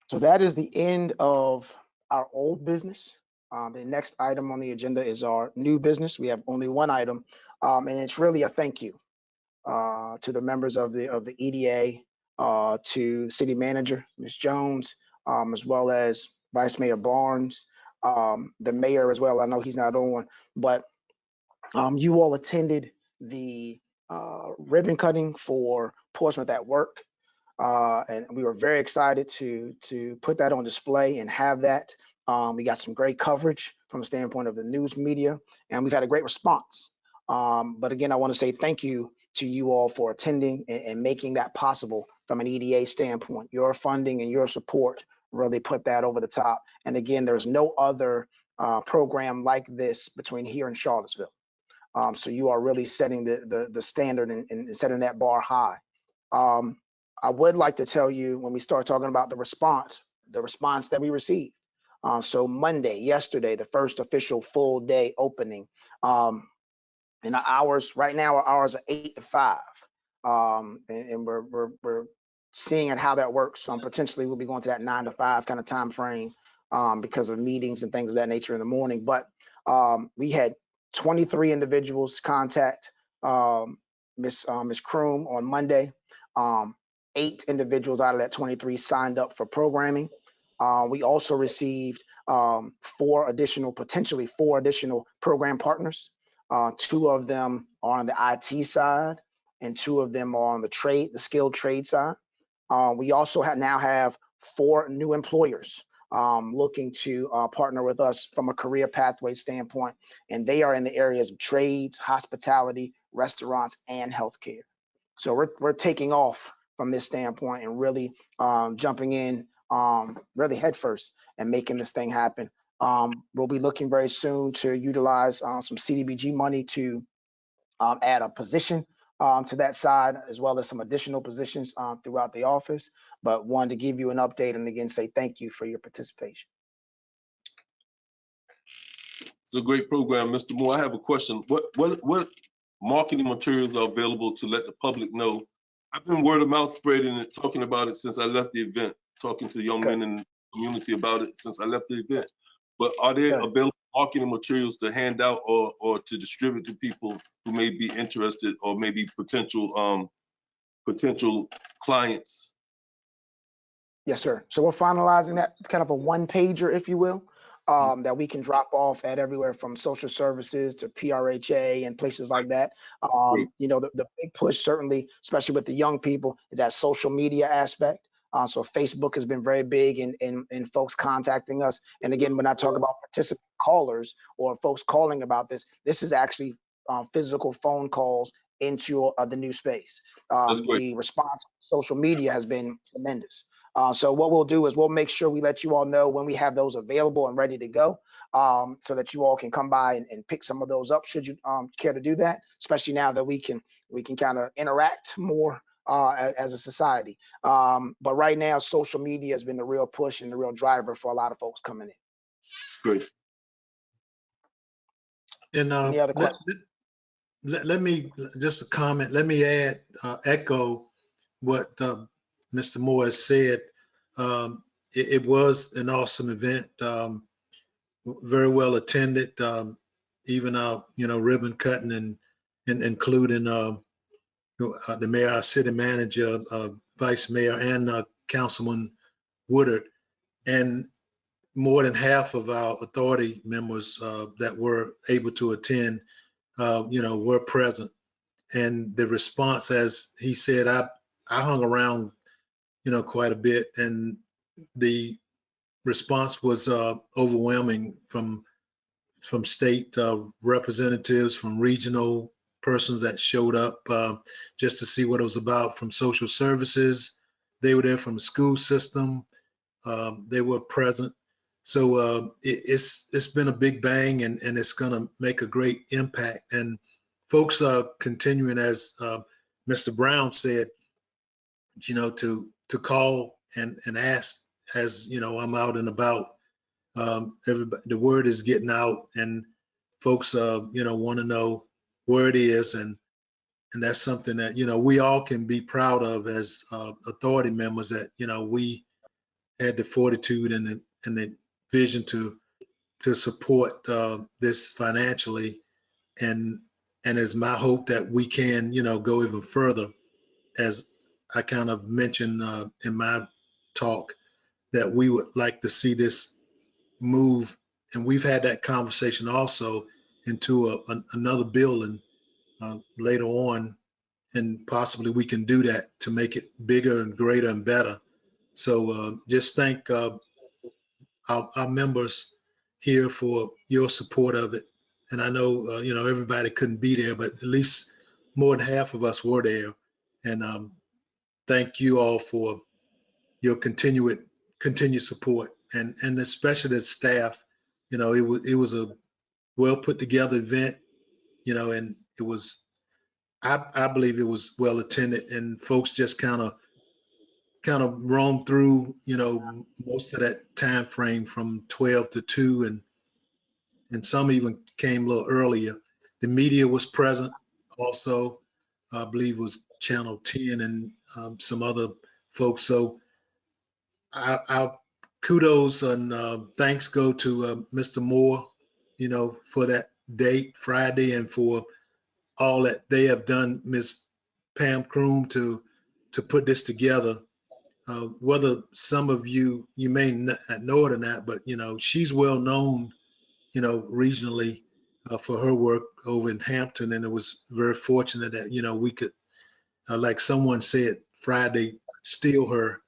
So that is the end of our old business. The next item on the agenda is our new business. We have only one item, and it's really a thank you to the members of the EDA, to City Manager Ms. Jones, as well as Vice Mayor Barnes, the mayor as well. I know he's not on, but you all attended the ribbon cutting for Portsmouth at Work. And we were very excited to put that on display and have that. We got some great coverage from a standpoint of the news media, and we've had a great response. But again, I want to say thank you to you all for attending and making that possible from an EDA standpoint. Your funding and your support really put that over the top. And again, there's no other program like this between here and Charlottesville. So you are really setting the standard and setting that bar high. I would like to tell you when we start talking about the response that we received. So Monday, yesterday, the first official full day opening. And the hours right now, our hours are 8 to 5. And we're seeing how that works. Potentially we'll be going to that 9 to 5 kind of time frame because of meetings and things of that nature in the morning. But we had 23 individuals contact Miss Kroom on Monday. 8 individuals out of that 23 signed up for programming. We also received potentially four additional program partners. 2 of them are on the IT side, and 2 of them are on the skilled trade side. We also now have 4 new employers looking to partner with us from a career pathway standpoint, and they are in the areas of trades, hospitality, restaurants, and healthcare. So we're taking off from this standpoint and really jumping in really headfirst and making this thing happen. We'll be looking very soon to utilize some CDBG money to add a position to that side, as well as some additional positions throughout the office. But wanted to give you an update and again say thank you for your participation. It's a great program, Mr. Moore. I have a question. What marketing materials are available to let the public know? I've been word of mouth spreading and talking about it since I left the event, talking to young men in the community about it since I left the event. But are there available marketing materials to hand out or to distribute to people who may be interested or maybe potential clients? Yes, sir. So we're finalizing that kind of a one-pager, if you will, that we can drop off at everywhere from social services to PRHA and places like that. You know, the big push, certainly, especially with the young people, is that social media aspect. So Facebook has been very big in folks contacting us. And again, when I talk about callers or folks calling about this. This is actually physical phone calls into the new space. That's great. The response on social media has been tremendous. So what we'll do is we'll make sure we let you all know when we have those available and ready to go, so that you all can come by and pick some of those up should you care to do that, especially now that we can kind of interact more as a society. But right now, social media has been the real push and the real driver for a lot of folks coming in. Great. And Any other questions? let me just a comment. Let me add, echo what Mr. Moore has said. It was an awesome event, very well attended. Even our, ribbon cutting and including the mayor, our city manager, vice mayor, and Councilman Woodard, and more than half of our authority members that were able to attend, were present. And the response, as he said, I hung around, quite a bit, and the response was overwhelming from state representatives, from regional persons that showed up just to see what it was about, from social services. They were there, from the school system. They were present. So it's been a big bang, and it's going to make a great impact. And folks are continuing, as Mr. Brown said, to call and ask, as I'm out and about. Everybody, the word is getting out, and folks want to know where it is, and that's something that we all can be proud of as authority members, that we had the fortitude and the vision to support this financially, and it's my hope that we can go even further, as I kind of mentioned in my talk, that we would like to see this move, and we've had that conversation also, into another building later on, and possibly we can do that to make it bigger and greater and better. So just thank our members here for your support of it. And I know everybody couldn't be there, but at least more than half of us were there. And thank you all for your continued support, and especially the staff. It was a well put together event, and it was, I believe it was well attended, and folks just kind of roamed through, most of that time frame from 12 to 2, and some even came a little earlier. The media was present also. I believe it was Channel 10 and some other folks. So I kudos and thanks go to Mr. Moore, for that date, Friday, and for all that they have done, Ms. Pam Kroom, to put this together. Whether some of you may not know it or not, but she's well known, regionally, for her work over in Hampton, and it was very fortunate that we could, like someone said Friday, steal her.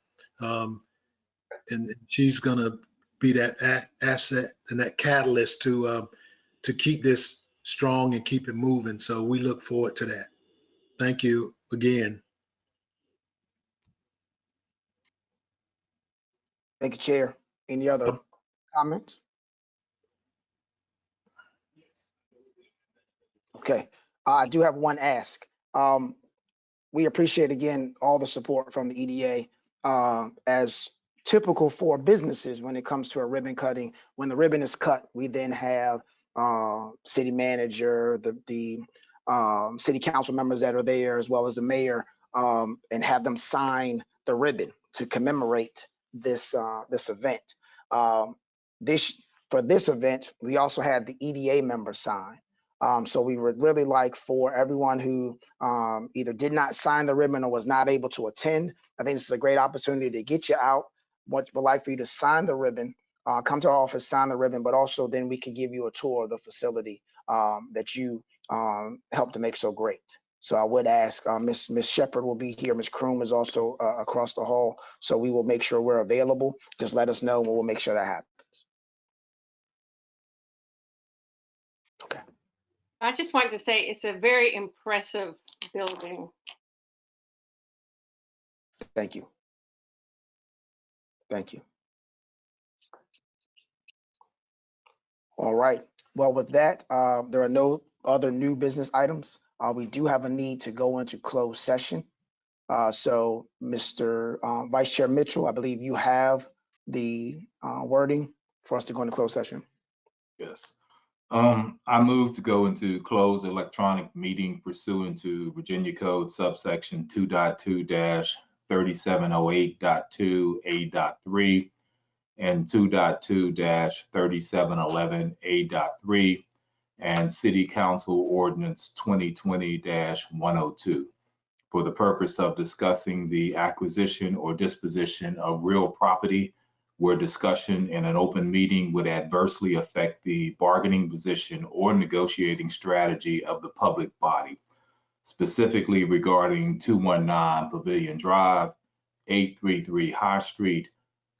And she's going to be that asset and that catalyst to keep this strong and keep it moving. So we look forward to that. Thank you again. Thank you, Chair. Any other comments? Okay, I do have one ask. We appreciate, again, all the support from the EDA. As typical for businesses, when it comes to a ribbon cutting, when the ribbon is cut, we then have city manager, the city council members that are there, as well as the mayor, and have them sign the ribbon to commemorate this event. For this event, we also had the EDA members sign. So we would really like for everyone who either did not sign the ribbon or was not able to attend. I think this is a great opportunity to get you out. We'd like for you to sign the ribbon, come to our office, sign the ribbon, but also then we can give you a tour of the facility that you helped to make so great. So I would ask, Miss Shepherd will be here. Ms. Kroom is also across the hall. So we will make sure we're available. Just let us know and we'll make sure that happens. I just wanted to say it's a very impressive building. Thank you. Thank you. All right. Well, with that, there are no other new business items. We do have a need to go into closed session. So, Mr. Vice Chair Mitchell, I believe you have the wording for us to go into closed session. Yes. I move to go into closed electronic meeting pursuant to Virginia Code subsection 2.2-3708.2 A.3 and 2.2-3711 and City Council Ordinance 2020-102 for the purpose of discussing the acquisition or disposition of real property where discussion in an open meeting would adversely affect the bargaining position or negotiating strategy of the public body, specifically regarding 219 Pavilion Drive, 833 High Street,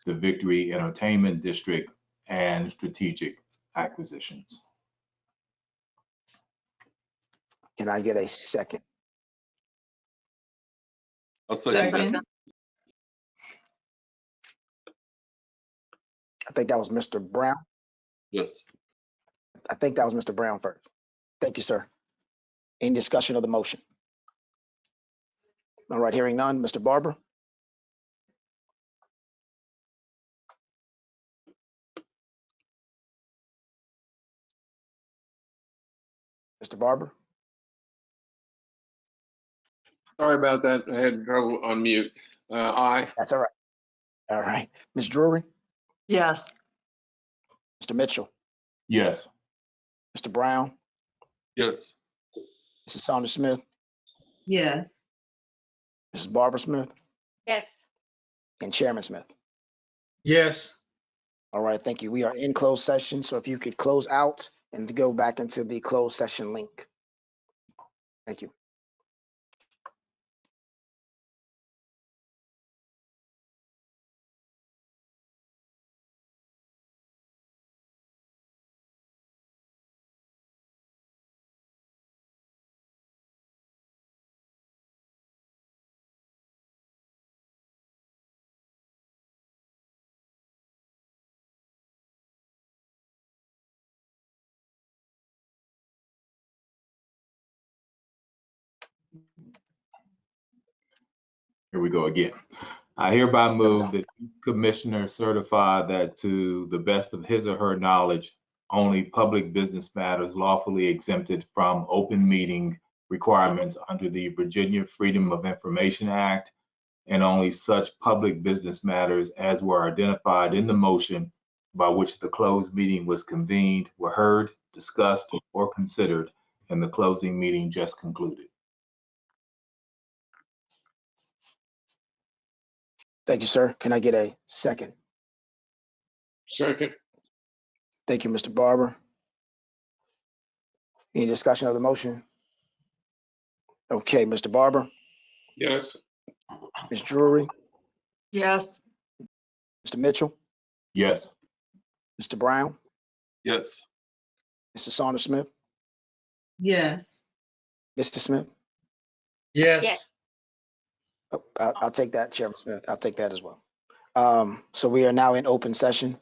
the Victory Entertainment District, and strategic acquisitions. Can I get a second? I'll second that. I think that was Mr. Brown. Yes. I think that was Mr. Brown first. Thank you, sir. Any discussion of the motion? All right, hearing none. Mr. Barber? Mr. Barber? Sorry about that. I had trouble on mute. Aye. That's all right. All right. Ms. Drury? Yes. Mr. Mitchell? Yes. Mr. Brown? Yes. Mrs. Saunders Smith? Yes. Mrs. Barbara Smith? Yes. And Chairman Smith? Yes. All right, thank you. We are in closed session, so if you could close out and go back into the closed session link. Thank you. Here we go again. I hereby move that Commissioner certify that to the best of his or her knowledge, only public business matters lawfully exempted from open meeting requirements under the Virginia Freedom of Information Act, and only such public business matters as were identified in the motion by which the closed meeting was convened were heard, discussed, or considered in the closing meeting just concluded. Thank you, sir. Can I get a second? Second. Thank you, Mr. Barber. Any discussion of the motion? Okay, Mr. Barber, Yes. Ms. Drury, Yes. Mr. Mitchell, Yes. Mr. Brown, Yes. Mrs. Saunders Smith, Yes. Mr. Smith. Yes. Yes. Oh, I'll take that, Chairman Smith. I'll take that as well. So we are now in open session.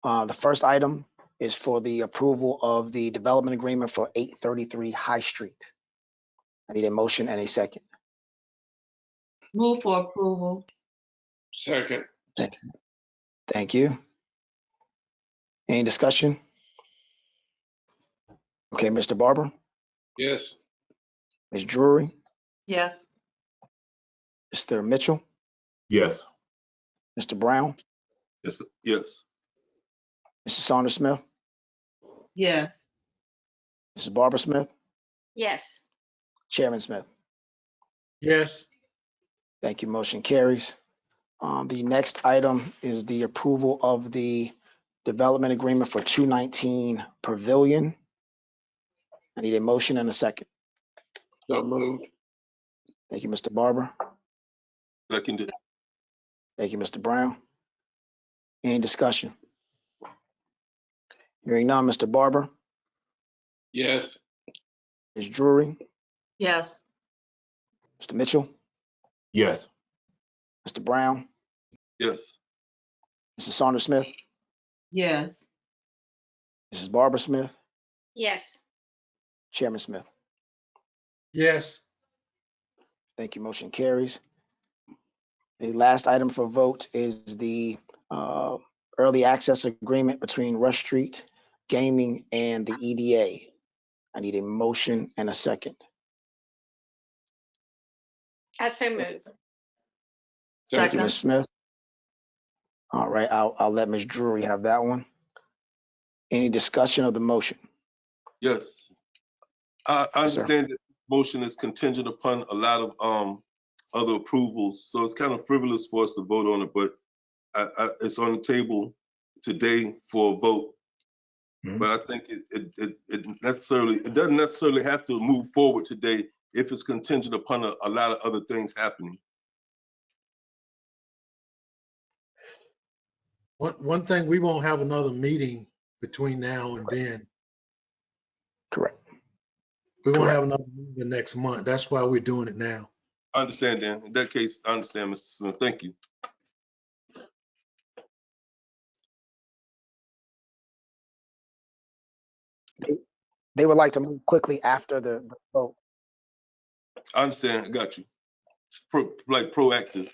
The first item is for the approval of the development agreement for 833 High Street. I need a motion and a second. Move for approval. Second. Thank you. Any discussion? Okay, Mr. Barber, Yes. Ms. Drury, Yes. Mr. Mitchell, Yes. Mr. Brown, Yes. Yes. Mrs. Saunders Smith, Yes. Mrs. Barbara Smith, Yes. Chairman Smith. Yes. Thank you. Motion carries. The next item is the approval of the development agreement for 219 Pavilion. I need a motion and a second. So moved. Thank you, Mr. Barber. Seconded. Thank you, Mr. Brown. Any discussion? Hearing none, Mr. Barber, Yes. Ms. Drury, Yes. Mr. Mitchell, Yes. Mr. Brown, Yes. Mrs. Saunders Smith, Yes. Mrs. Barbara Smith, Yes. Chairman Smith. Yes. Thank you. Motion carries. The last item for vote is the early access agreement between Rush Street Gaming and the EDA. I need a motion and a second. I so move. Thank you, Second. Ms. Smith. All right, I'll let Ms. Drury have that one. Any discussion of the motion? Yes. I Yes, sir. understand that motion is contingent upon a lot of other approvals, so it's kind of frivolous for us to vote on it, but it's on the table today for a vote. Mhm. But I think it doesn't necessarily have to move forward today if it's contingent upon a lot of other things happening. One thing, we won't have another meeting between now and then. Correct. We won't Correct. have another meeting next month. That's why we're doing it now. I understand, Dan. In that case, I understand, Mr. Smith. Thank you. They would like to move quickly after the vote. I understand. I got you. It's proactive.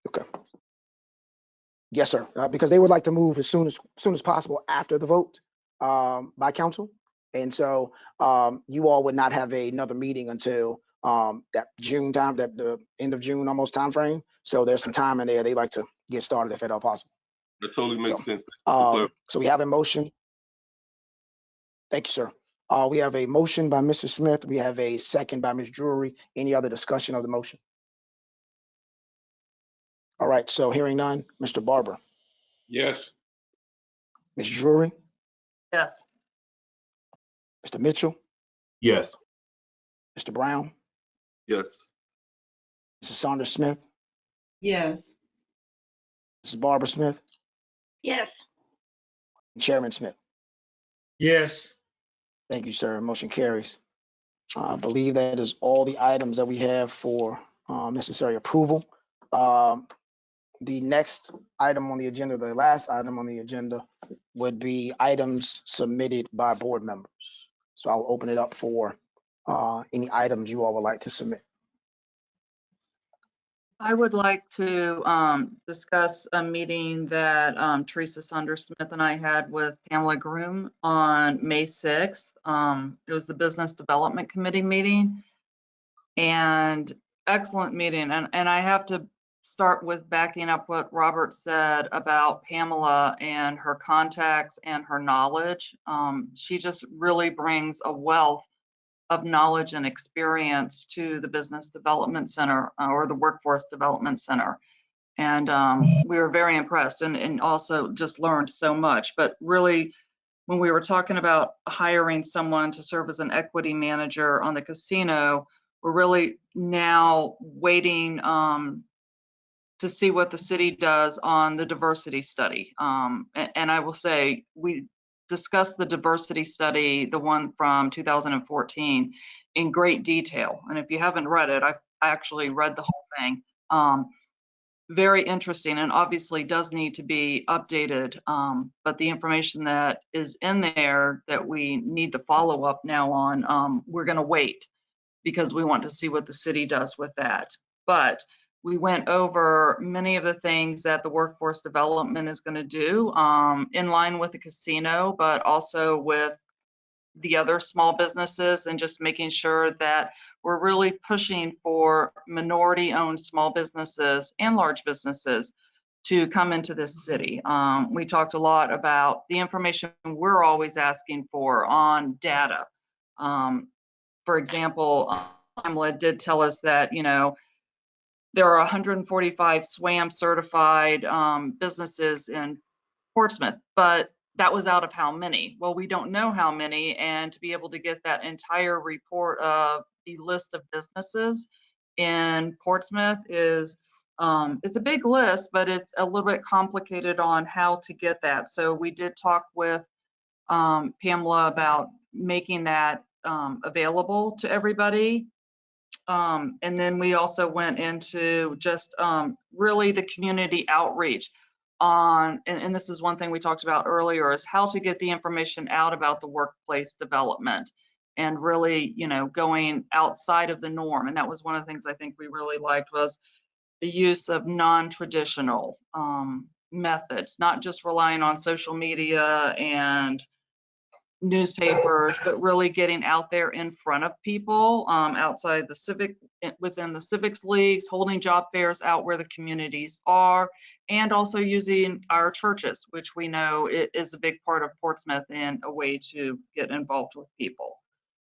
Okay. Yes, sir. Because they would like to move as soon as possible after the vote by council, and so you all would not have another meeting until that June time, that the end of June almost time frame. So there's some time in there. They like to get started if at all possible. That totally makes sense. So we have a motion. Thank you, sir. We have a motion by Mr. Smith. We have a second by Ms. Drury. Any other discussion of the motion? All right. So hearing none, Mr. Barber, Yes. Ms. Drury, Yes. Mr. Mitchell, Yes. Mr. Brown, Yes. Mrs. Saunders Smith, Yes. Mrs. Barbara Smith, Yes. and Chairman Smith. Yes. Thank you, sir. Motion carries. I believe that is all the items that we have for necessary approval. The next item on the agenda, the last item on the agenda, would be items submitted by board members. So I'll open it up for any items you all would like to submit. I would like to discuss a meeting that Teresa Saunders Smith and I had with Pamela Groom on May 6th. It was the Business Development Committee meeting, and excellent meeting. And I have to start with backing up what Robert said about Pamela and her contacts and her knowledge. She just really brings a wealth of knowledge and experience to the Business Development Center or the Workforce Development Center. And we were very impressed and also just learned so much. But really, when we were talking about hiring someone to serve as an equity manager on the casino, we're really now waiting to see what the city does on the diversity study. And I will say, we discussed the diversity study, the one from 2014, in great detail. And if you haven't read it, I actually read the whole thing. Very interesting, and obviously does need to be updated. But the information that is in there that we need to follow up now on, we're going to wait because we want to see what the city does with that. But we went over many of the things that the workforce development is going to do in line with the casino, but also with the other small businesses, and just making sure that we're really pushing for minority-owned small businesses and large businesses to come into this city. We talked a lot about the information we're always asking for on data. For example, Pamela did tell us that, you know, there are 145 SWAM certified businesses in Portsmouth, but that was out of how many? Well, we don't know how many, and to be able to get that entire report of the list of businesses in Portsmouth is, it's a big list, but it's a little bit complicated on how to get that. So we did talk with Pamela about making that available to everybody. And then we also went into just really the community outreach on, and this is one thing we talked about earlier, is how to get the information out about the workplace development and really, you know, going outside of the norm. And that was one of the things I think we really liked, was the use of non-traditional methods, not just relying on social media and newspapers, but really getting out there in front of people, outside the within the civics leagues, holding job fairs out where the communities are, and also using our churches, which we know it is a big part of Portsmouth and a way to get involved with people.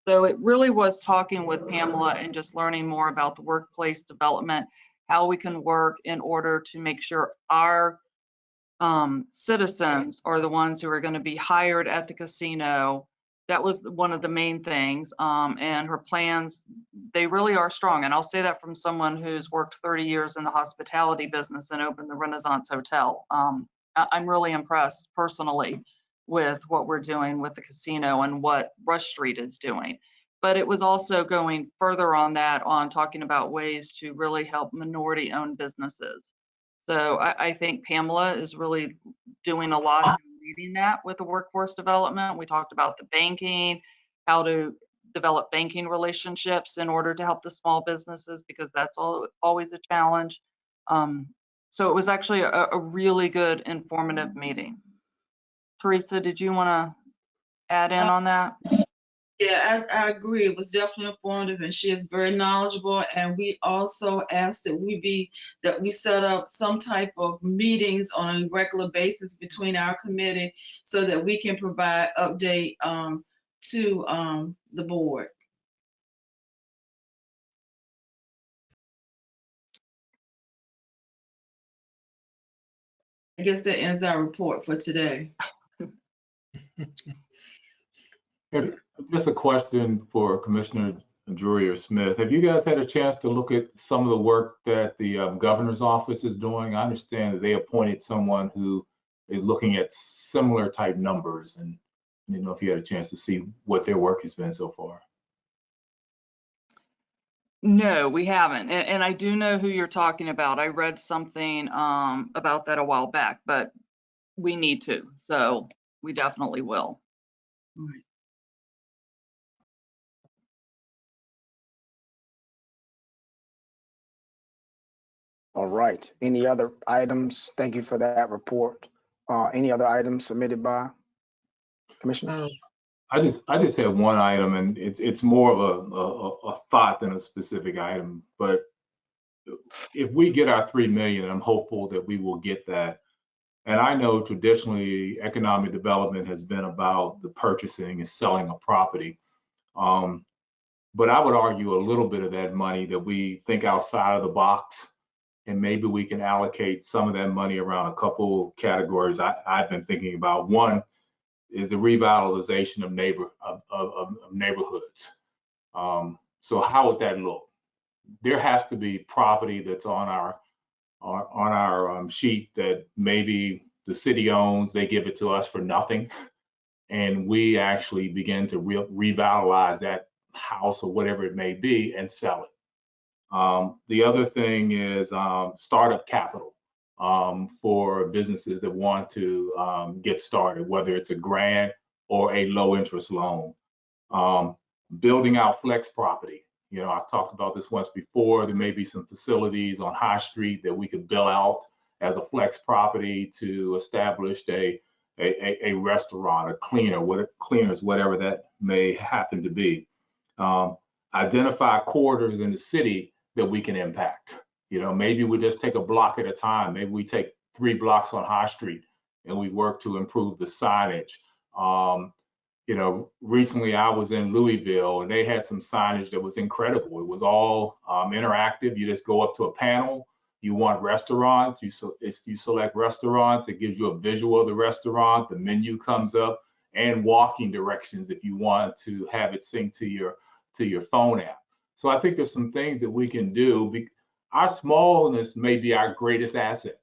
So it really was talking with Pamela and just learning more about the workplace development, how we can work in order to make sure our citizens are the ones who are going to be hired at the casino. That was one of the main things. And her plans, they really are strong. And I'll say that from someone who's worked 30 years in the hospitality business and opened the Renaissance Hotel. I'm really impressed personally with what we're doing with the casino and what Rush Street is doing. But it was also going further on that, on talking about ways to really help minority-owned businesses. So I think Pamela is really doing a lot of leading that with the workforce development. We talked about the banking, how to develop banking relationships in order to help the small businesses, because that's always a challenge. So it was actually a really good informative meeting. Teresa, did you want to add in on that? Yeah, I agree. It was definitely informative, and she is very knowledgeable. And we also asked that we set up some type of meetings on a regular basis between our committee, so that we can provide update to the board. I guess that ends our report for today. Just a question for Commissioner Drury or Smith. Have you guys had a chance to look at some of the work that the governor's office is doing? I understand that they appointed someone who is looking at similar type numbers, and I didn't know if you had a chance to see what their work has been so far. No, we haven't. And I do know who you're talking about. I read something about that a while back, but we need to. So we definitely will. All right. Any other items? Thank you for that report. Any other items submitted by Commissioner? I just have one item, and it's more of a thought than a specific item. But if we get our 3 million, I'm hopeful that we will get that. And I know traditionally economic development has been about the purchasing and selling of property. But I would argue a little bit of that money, that we think outside of the box, and maybe we can allocate some of that money around a couple categories I've been thinking about. One is the revitalization of neighborhoods. So how would that look? There has to be property that's on our sheet that maybe the city owns, they give it to us for nothing, and we actually begin to revitalize that house or whatever it may be and sell it. The other thing is startup capital for businesses that want to get started, whether it's a grant or a low interest loan. Building out flex property. You know, I've talked about this once before. There may be some facilities on High Street that we could build out as a flex property to establish a restaurant, a cleaners, whatever that may happen to be. Identify corridors in the city that we can impact. You know, maybe we just take a block at a time. Maybe we take 3 blocks on High Street and we work to improve the signage. You know, recently I was in Louisville and they had some signage that was incredible. It was all interactive. You just go up to a panel. You want restaurants, you select restaurants. It gives you a visual of the restaurant. The menu comes up, and walking directions if you want to have it sync to your phone app. So I think there's some things that we can do. Our smallness may be our greatest asset,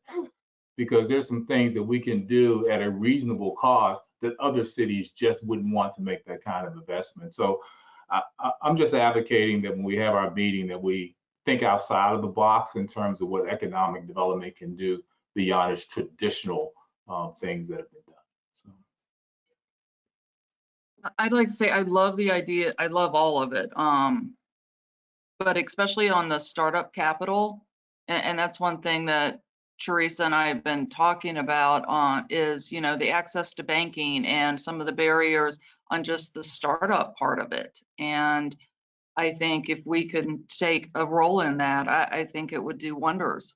because there's some things that we can do at a reasonable cost that other cities just wouldn't want to make that kind of investment. So I'm just advocating that when we have our meeting, that we think outside of the box in terms of what economic development can do beyond its traditional things that have been done. So. I'd like to say I love the idea. I love all of it. But especially on the startup capital, and that's one thing that Teresa and I have been talking about is, you know, the access to banking and some of the barriers on just the startup part of it. And I think if we could take a role in that, I think it would do wonders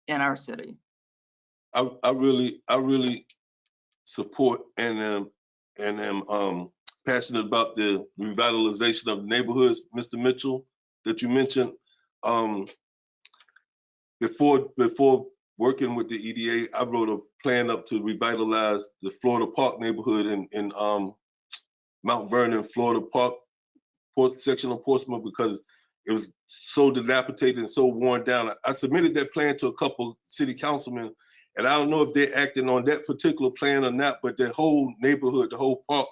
in our city. I really support and am passionate about the revitalization of neighborhoods, Mr. Mitchell, that you mentioned. Before working with the EDA, I wrote a plan up to revitalize the Florida Park neighborhood in Mount Vernon, Florida Park, section of Portsmouth, because it was so dilapidated and so worn down. I submitted that plan to a couple city councilmen, and I don't know if they're acting on that particular plan or not, but the whole neighborhood, the whole park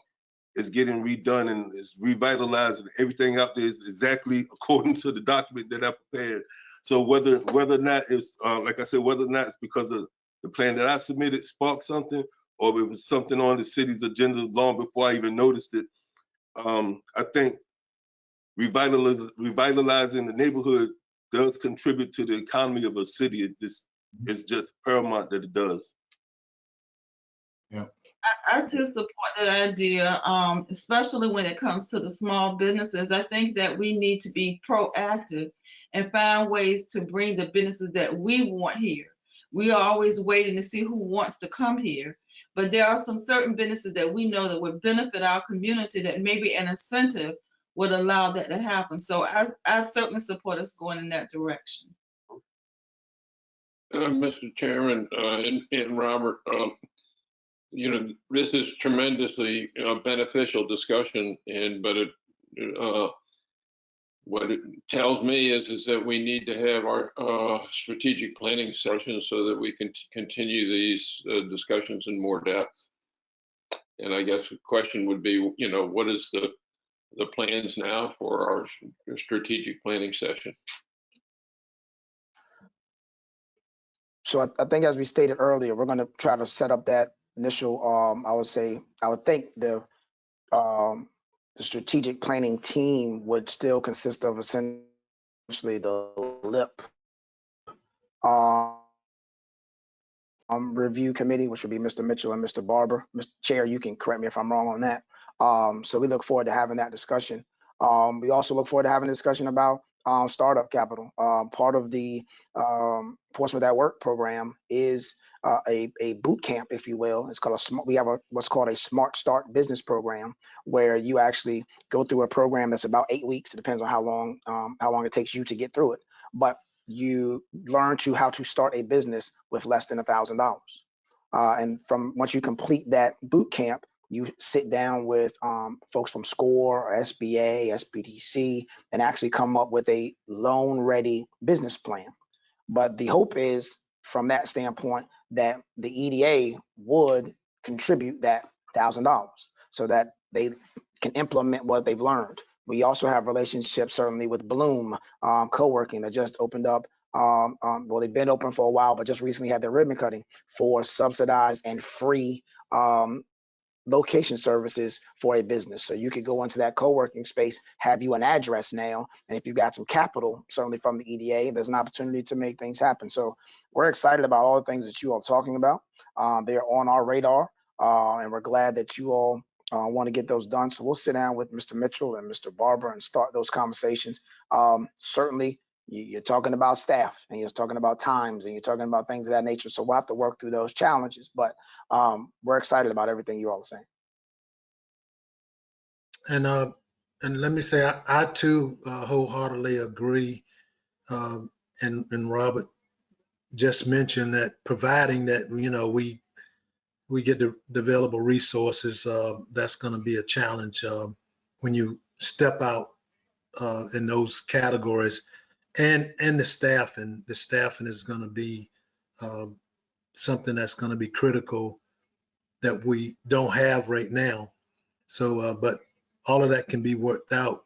is getting redone and is revitalized, and everything out there is exactly according to the document that I prepared. So whether or not it's, like I said, whether or not it's because of the plan that I submitted sparked something, or it was something on the city's agenda long before I even noticed it, I think revitalizing the neighborhood does contribute to the economy of a city. It's just paramount that it does. Yeah. I too support that idea, especially when it comes to the small businesses. I think that we need to be proactive and find ways to bring the businesses that we want here. We are always waiting to see who wants to come here, but there are some certain businesses that we know that would benefit our community, that maybe an incentive would allow that to happen. So I certainly support us going in that direction. Mr. Chairman and Robert, you know, this is tremendously beneficial discussion, but what it tells me is that we need to have our strategic planning session so that we can continue these discussions in more depth. And I guess the question would be, you know, what is the plans now for our strategic planning session? So I think, as we stated earlier, we're going to try to set up that initial, I would think the strategic planning team would still consist of essentially the LIP review committee, which would be Mr. Mitchell and Mr. Barber. Mr. Chair, you can correct me if I'm wrong on that. So we look forward to having that discussion. We also look forward to having a discussion about startup capital. Part of the Portsmouth at Work program is a boot camp, if you will. It's called we have what's called a Smart Start business program, where you actually go through a program that's about 8 weeks. It depends on how long it takes you to get through it. But you learn how to start a business with less than $1,000. And once you complete that boot camp, you sit down with folks from SCORE, or SBA, SBDC, and actually come up with a loan-ready business plan. But the hope is, from that standpoint, that the EDA would contribute that $1,000 so that they can implement what they've learned. We also have relationships, certainly, with Bloom co-working that just opened up. Well, they've been open for a while, but just recently had their ribbon cutting for subsidized and free location services for a business. So you could go into that co-working space, have you an address now, and if you've got some capital, certainly from the EDA, there's an opportunity to make things happen. So we're excited about all the things that you all are talking about. They're on our radar, and we're glad that you all want to get those done. So we'll sit down with Mr. Mitchell and Mr. Barber and start those conversations. Certainly, you're talking about staff, and you're talking about times, and you're talking about things of that nature. So we'll have to work through those challenges, but we're excited about everything you all are saying. And let me say, I too wholeheartedly agree. And Robert just mentioned that, providing that, you know, we get the available resources, that's going to be a challenge when you step out in those categories. And the staffing is going to be something that's going to be critical that we don't have right now. So, but all of that can be worked out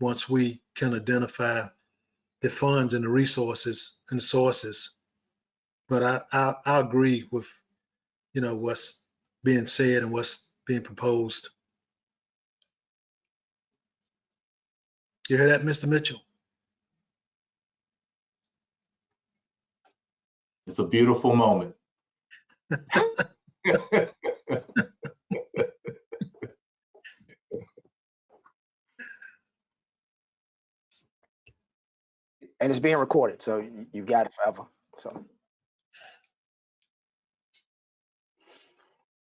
once we can identify the funds and the resources and the sources. But I agree with, what's being said and what's being proposed. You hear that, Mr. Mitchell? It's a beautiful moment. And it's being recorded, so you've got it forever. So,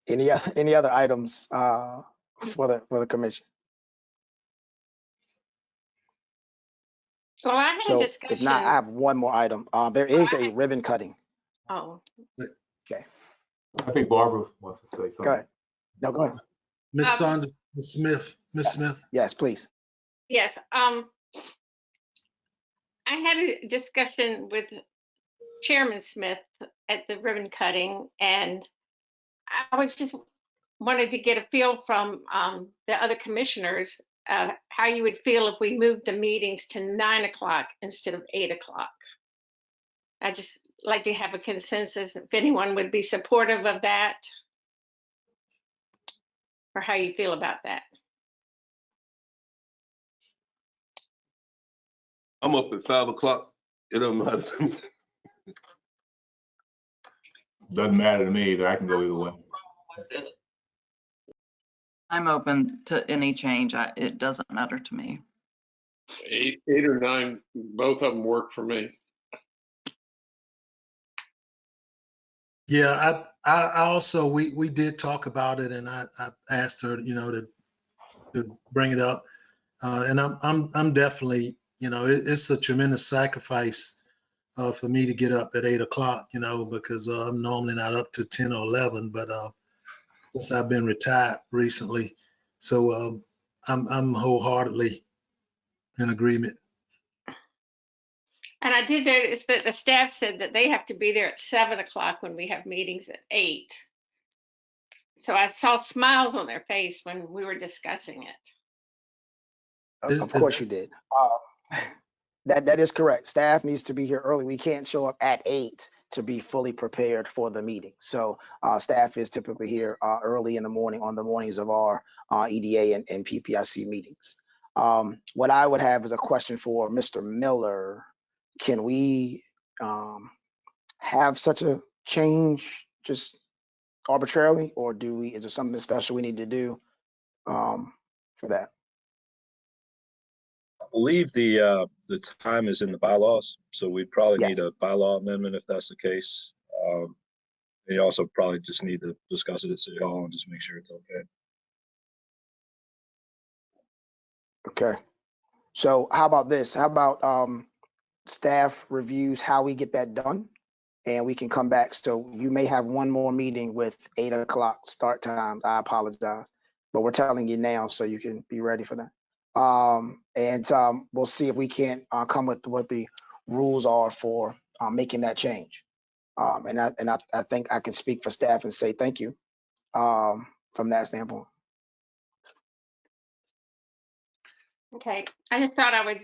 any other items for the commission? Well, I had a So discussion. if not, I have one more item. There is a ribbon cutting. Oh, Okay, I think Barbara wants to say something. go ahead. No, go ahead. Ms. Saunders, Ms. Smith, Ms. Yes. Smith. Yes, please. yes. I had a discussion with Chairman Smith at the ribbon cutting, and I was just wanted to get a feel from the other commissioners how you would feel if we moved the meetings to 9 o'clock instead of 8 o'clock. I just like to have a consensus if anyone would be supportive of that, or how you feel about that. I'm up at 5 o'clock. It doesn't matter to me. Doesn't matter to me either. I can go either way. I'm open to any change. It doesn't matter to me. 8 or 9, both of them work for me. Yeah, I also, we did talk about it, and I asked her, to bring it up. And I'm definitely, it's a tremendous sacrifice for me to get up at 8 o'clock, because I'm normally not up to 10 or 11, but since I've been retired recently. So I'm wholeheartedly in agreement. And I did notice that the staff said that they have to be there at 7 o'clock when we have meetings at 8. So I saw smiles on their face when we were discussing it. Of course you did. That is correct. Staff needs to be here early. We can't show up at 8 to be fully prepared for the meeting. So staff is typically here early in the morning on the mornings of our EDA and PPIC meetings. What I would have is a question for Mr. Miller. Can we have such a change just arbitrarily, or is there something special we need to do for that? I believe the time is in the bylaws, so we'd probably need Yes. a bylaw amendment if that's the case. And you also probably just need to discuss it at City Hall and just make sure it's okay. Okay. So how about this? How about staff reviews how we get that done, and we can come back. So you may have one more meeting with 8 o'clock start time. I apologize, but we're telling you now so you can be ready for that. And we'll see if we can't come with what the rules are for making that change. And I think I can speak for staff and say thank you from that standpoint. Okay, I just thought I would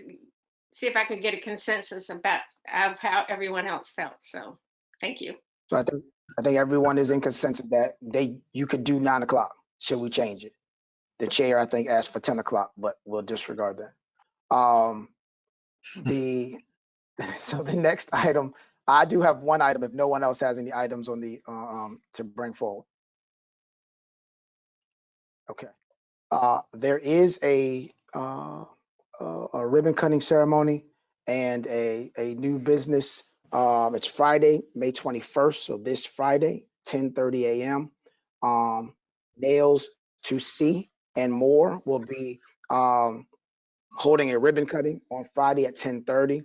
see if I could get a consensus about of how everyone else felt. So thank you. So I think everyone is in consensus that you could do 9 o'clock. Should we change it? The chair, I think, asked for 10 o'clock, but we'll disregard that. So the next item, I do have one item if no one else has any items on the to bring forward. Okay. There is a ribbon cutting ceremony and a new business. It's Friday, May 21st. So this Friday, 10:30 a.m. Nails to See and More will be holding a ribbon cutting on Friday at 10:30.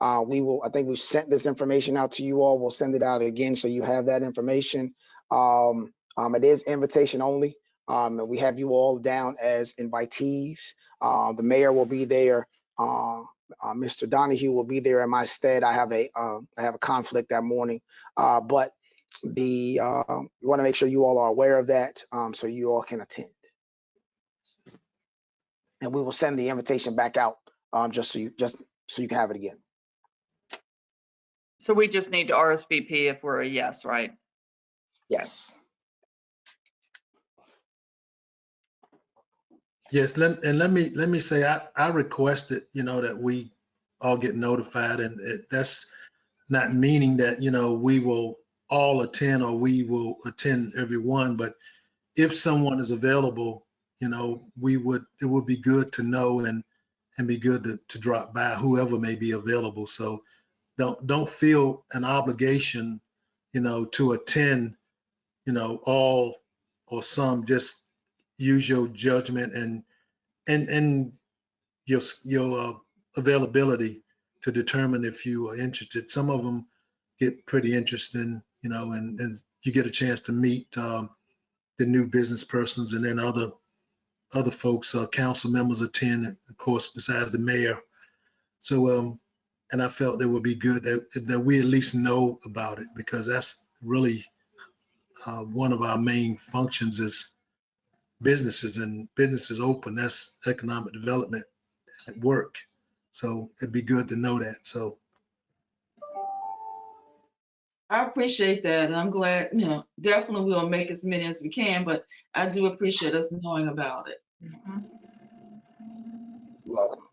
I think we've sent this information out to you all. We'll send it out again so you have that information. It is invitation only. And we have you all down as invitees. The mayor will be there. Mr. Donahue will be there in my stead. I have a conflict that morning, but we want to make sure you all are aware of that, so you all can attend. And we will send the invitation back out, just so you can have it again. So we just need to RSVP if we're a yes, right? Yes. Yes, let me say I requested, that we all get notified, and that's not meaning that, we will all attend or we will attend every one, but if someone is available, it would be good to know and be good to drop by, whoever may be available. So don't feel an obligation, to attend, all or some. Just use your judgment and your availability to determine if you are interested. Some of them get pretty interesting, and you get a chance to meet the new business persons, and then other folks, council members attend, of course, besides the mayor. So, and I felt it would be good that we at least know about it, because that's really one of our main functions is businesses, and businesses open. That's economic development at work. So it'd be good to know that. So I appreciate that, and I'm glad, definitely we'll make as many as we can, but I do appreciate us knowing about it. Welcome.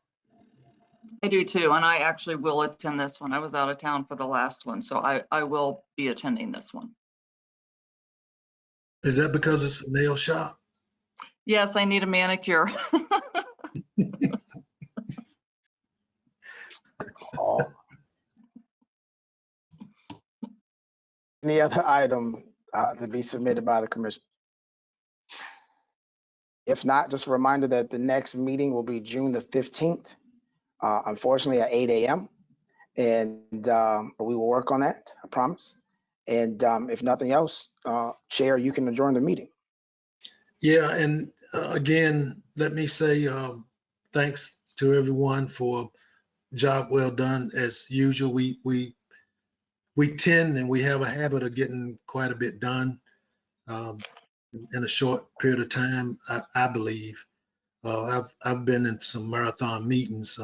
I do too, and I actually will attend this one. I was out of town for the last one, so I will be attending this one. is that because it's a nail shop? Yes, I need a manicure. Oh. Any other item to be submitted by the commission? If not, just a reminder that the next meeting will be June the 15th, unfortunately at 8 a.m. And we will work on that, I promise. And if nothing else, Chair, you can adjourn the meeting. Yeah, and again, let me say thanks to everyone for job well done. As usual, we tend and we have a habit of getting quite a bit done in a short period of time. I believe I've been in some marathon meetings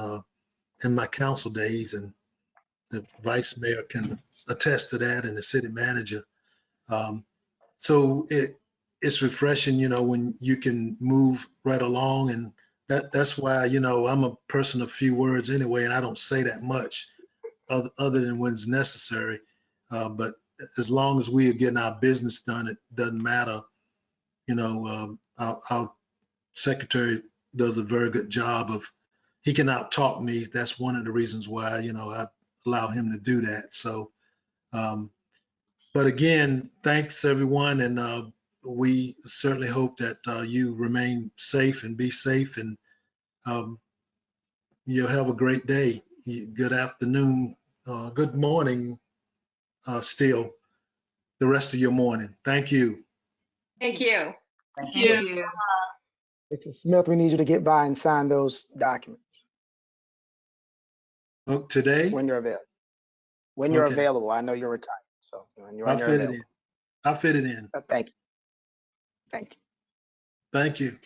in my council days, and the vice mayor can attest to that, and the city manager. So it's refreshing, when you can move right along, and that's why, I'm a person of few words anyway, and I don't say that much other than when it's necessary. But as long as we are getting our business done, it doesn't matter. Our secretary does a very good job of, he can out-talk me. That's one of the reasons why, I allow him to do that. So, but again, thanks everyone. And we certainly hope that you remain safe and be safe, and you'll have a great day. Good afternoon, good morning, still the rest of your morning. Thank you. Thank you. Thank you. Thank you. Mr. Smith, we need you to get by and sign those documents Today, when you're available. When you're Okay. available, I know you're retired, so when you're I'll fit it available. in. I'll fit it in. Thank you. Thank you. Thank you.